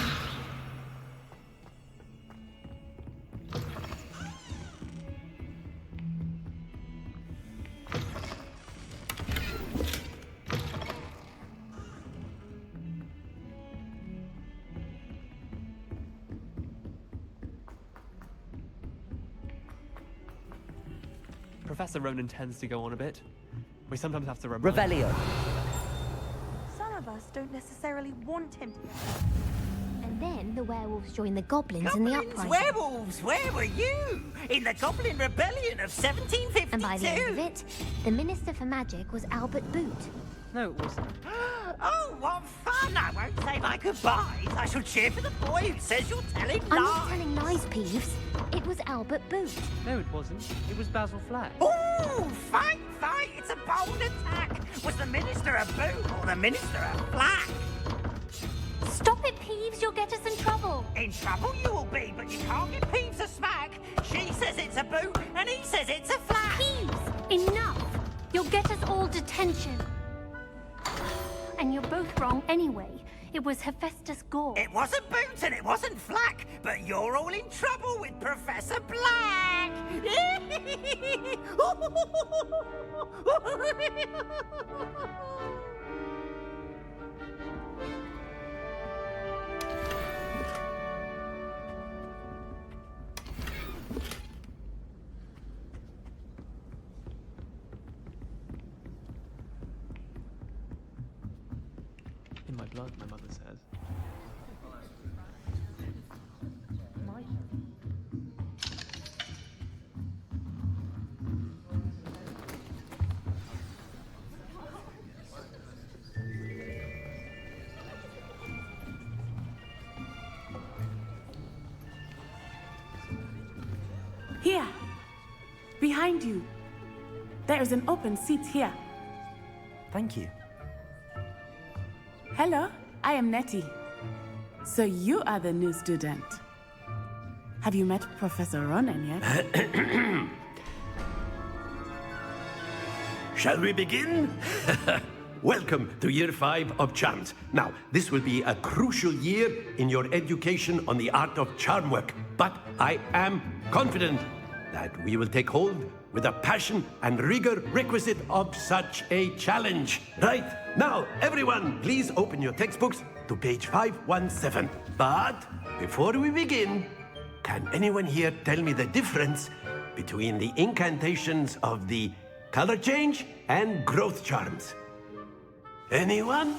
Professor Ronan tends to go on a bit. We sometimes have to remind Revelio. Some of us don't necessarily want him to. And then the werewolves join the goblins in the uprising. Werewolves, where were you? In the Goblin Rebellion of 1752? And by the end of it, the Minister for Magic was Albert Boot. No, it wasn't. Oh, what fun! I won't say my goodbyes. I shall cheer for the boy who says you're telling lies. I'm not telling lies, Peeves. It was Albert Boot. No, it wasn't. It was Basil Flack. Oh, thank fight. It's a bold attack. Was the Minister a boot or the Minister a flack? Stop it, Peeves. You'll get us in trouble. In trouble you will be, but you can't get Peeves a smack. She says it's a boot, and he says it's a flack. Peeves, enough. You'll get us all detention. And you're both wrong anyway. It was Hephaestus Gore. It wasn't boot and it wasn't flack, but you're all in trouble with Professor Black. In my blood, my mother says. Here, behind you. There is an open seat here. Thank you. Hello, I am Nettie. So you are the new student. Have you met Professor Ronan yet? Shall we begin? Welcome to Year 5 of Charms. Now, this will be a crucial year in your education on the art of charm work, but I am confident that we will take hold with the passion and rigor requisite of such a challenge. Right, now, everyone, please open your textbooks to page 517. But before we begin, can anyone here tell me the difference between the incantations of the color change and growth charms? Anyone?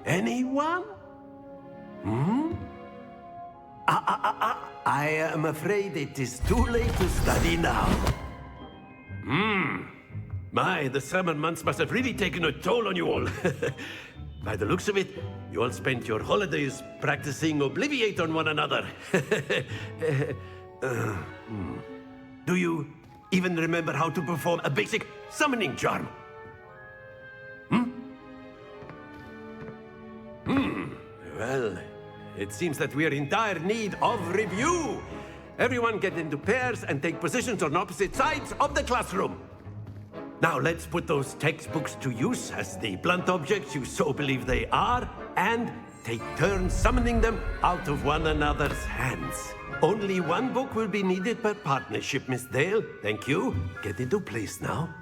Anyone? I am afraid it is too late to study now. My, the summer months must have really taken a toll on you all. By the looks of it, you all spent your holidays practicing Obliviate on one another. Do you even remember how to perform a basic summoning charm? Well, it seems that we are in dire need of review. Everyone get into pairs and take positions on opposite sides of the classroom. Now let's put those textbooks to use as the blunt objects you so believe they are, and take turns summoning them out of one another's hands. Only one book will be needed per partnership, Miss Dale. Thank you. Get into place now.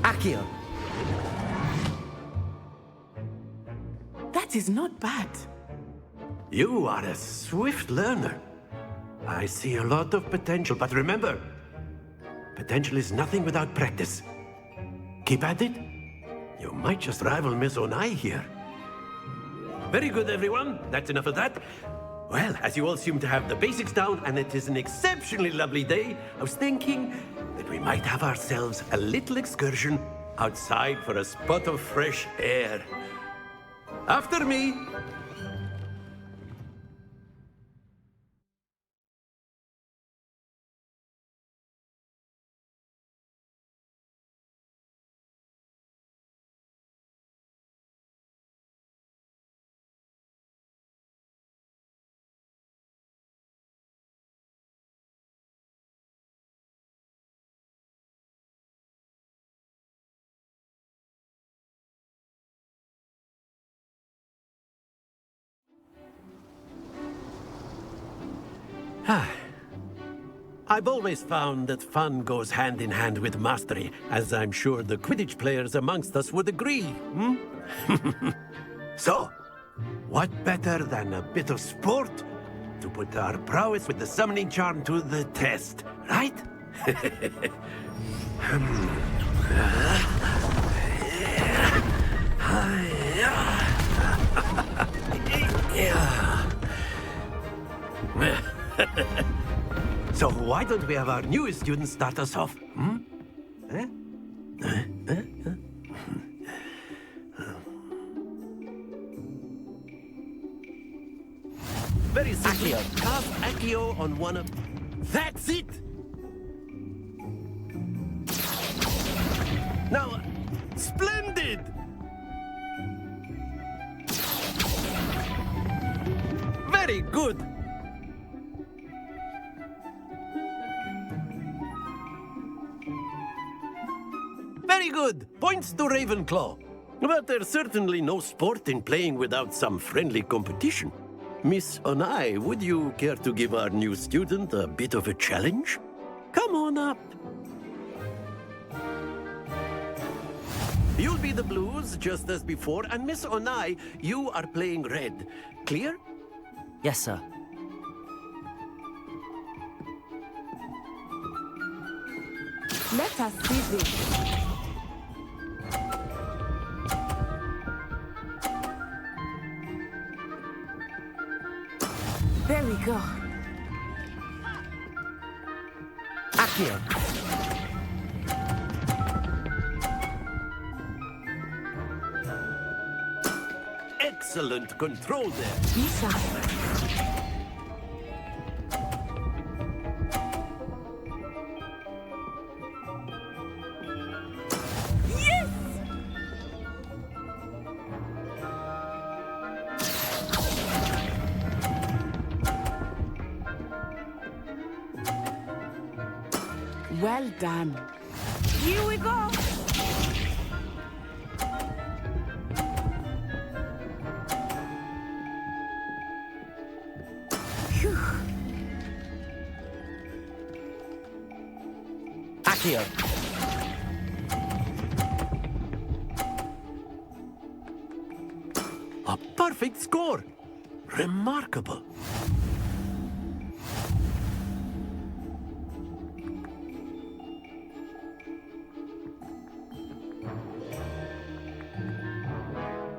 Akio. That is not bad. You are a swift learner. I see a lot of potential, but remember, potential is nothing without practice. Keep at it. You might just rival Miss Onai here. Very good, everyone. That's enough of that. Well, as you all seem to have the basics down, and it is an exceptionally lovely day, I was thinking that we might have ourselves a little excursion outside for a spot of fresh air. After me. I've always found that fun goes hand in hand with mastery, as I'm sure the Quidditch players amongst us would agree. So, what better than a bit of sport to put our prowess with the summoning charm to the test, right? So why don't we have our newest student start us off? Very simple. Cast Accio on one of... That's it! Now, splendid! Very good! Very good! Points to Ravenclaw. But there's certainly no sport in playing without some friendly competition. Miss Onai, would you care to give our new student a bit of a challenge? Come on up. You'll be the blues, just as before, and Miss Onai, you are playing red. Clear? Yes, sir. Let us see this. There we go. Accio. Excellent control there. Lisa. Yes! Well done. Here we go. Phew. Accio. A perfect score. Remarkable.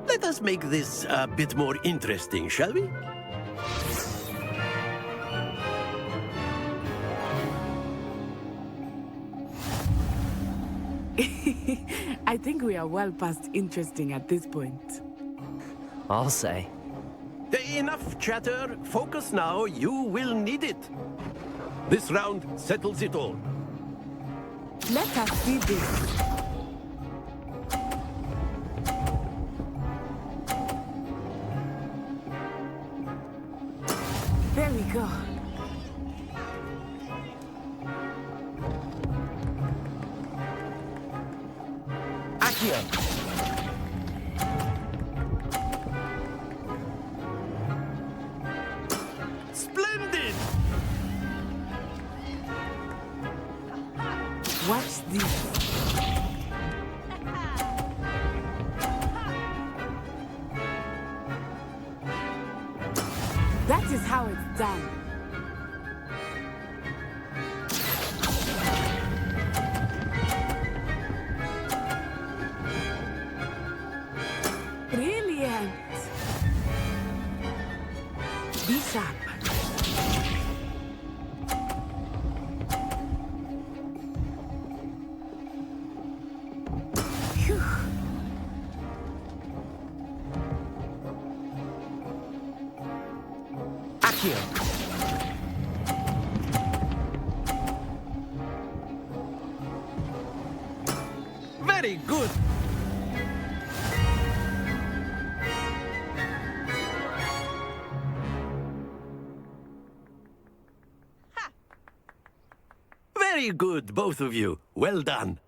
Let us make this a bit more interesting, shall we? I think we are well past interesting at this point. I'll say. Enough chatter. Focus now. You will need it. This round settles it all. Let us see this. There we go. Accio. Splendid! Watch this. That is how it's done. Brilliant. Be sharp. Phew. Accio. Very good. Very good, both of you. Well done.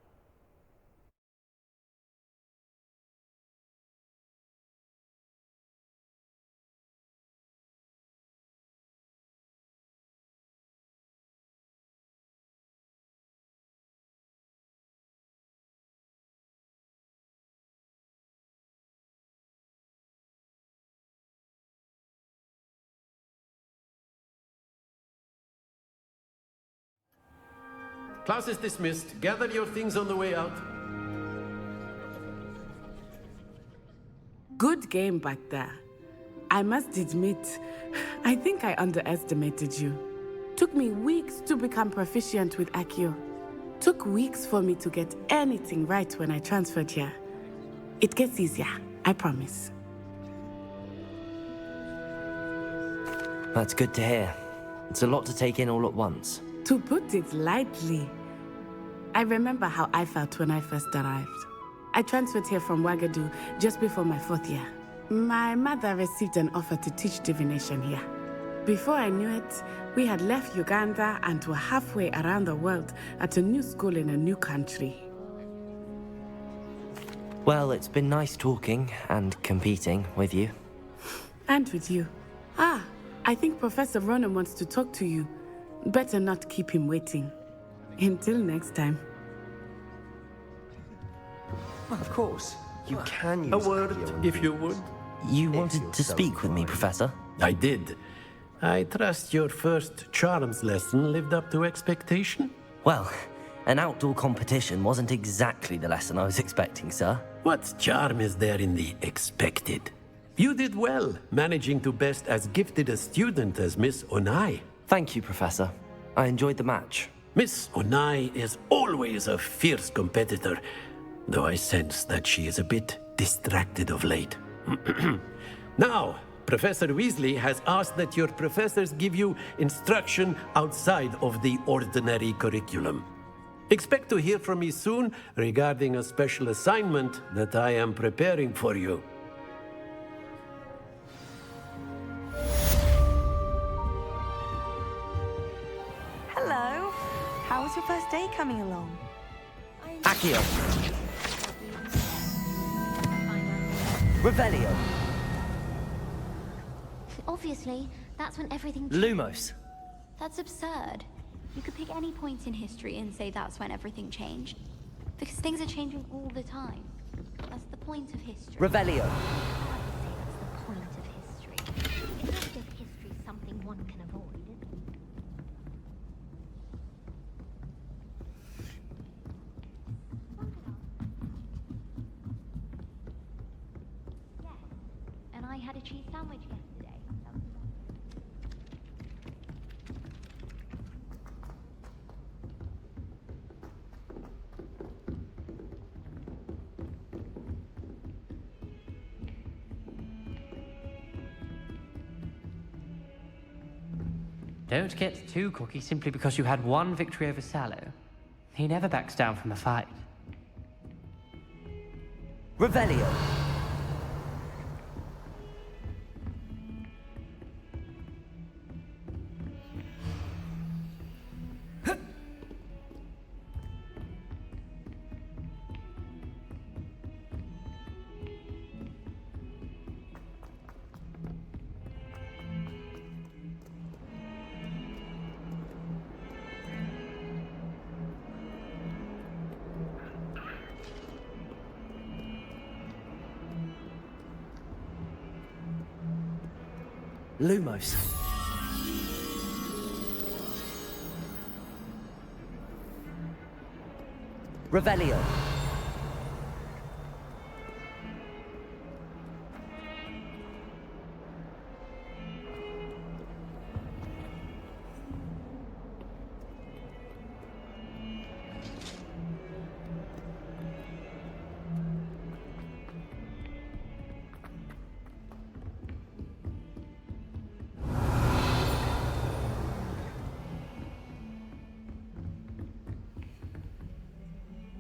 Class is dismissed. Gather your things on the way out. Good game back there. I must admit, I think I underestimated you. Took me weeks to become proficient with Accio. Took weeks for me to get anything right when I transferred here. It gets easier, I promise. That's good to hear. It's a lot to take in all at once. To put it lightly, I remember how I felt when I first arrived. I transferred here from Wagadu just before my 4th year. My mother received an offer to teach divination here. Before I knew it, we had left Uganda and were halfway around the world at a new school in a new country. Well, it's been nice talking and competing with you. And with you. Ah, I think Professor Ronan wants to talk to you. Better not keep him waiting. Until next time. Of course. You can use A word, magio on if you would. You wanted to speak with me, Professor? I did. I trust your first charms lesson lived up to expectation? Well, an outdoor competition wasn't exactly the lesson I was expecting, sir. What charm is there in the expected? You did well, managing to best as gifted a student as Miss Onai. Thank you, Professor. I enjoyed the match. Miss Onai is always a fierce competitor, though I sense that she is a bit distracted of late. Now, Professor Weasley has asked that your professors give you instruction outside of the ordinary curriculum. Expect to hear from me soon regarding a special assignment that I am preparing for you. Hello. How was your first day coming along? Accio. Revelio. Obviously, that's when everything Lumos. That's absurd. You could pick any point in history and say that's when everything changed. Because things are changing all the time. That's the point of history. Revelio. That's the point of history. It's not as if history's something one can avoid. And I had a cheese sandwich yesterday. Don't get too cocky simply because you had one victory over Sallow. He never backs down from a fight. Revelio. Lumos. Revelio.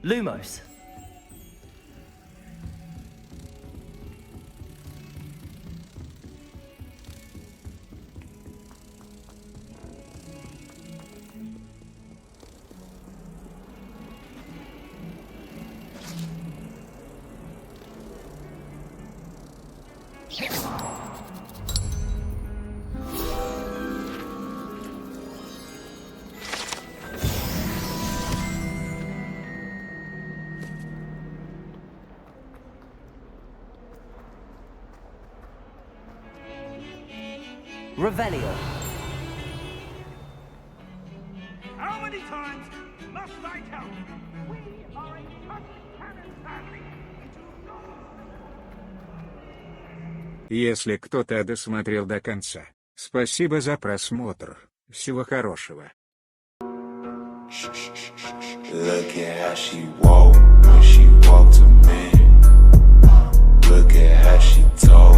Lumos. Revelio. How many times must I tell you? We are a cannon family. Если кто-то досмотрел до конца, спасибо за просмотр. Всего хорошего. Look at how she walked when she walked him in. Look at how she told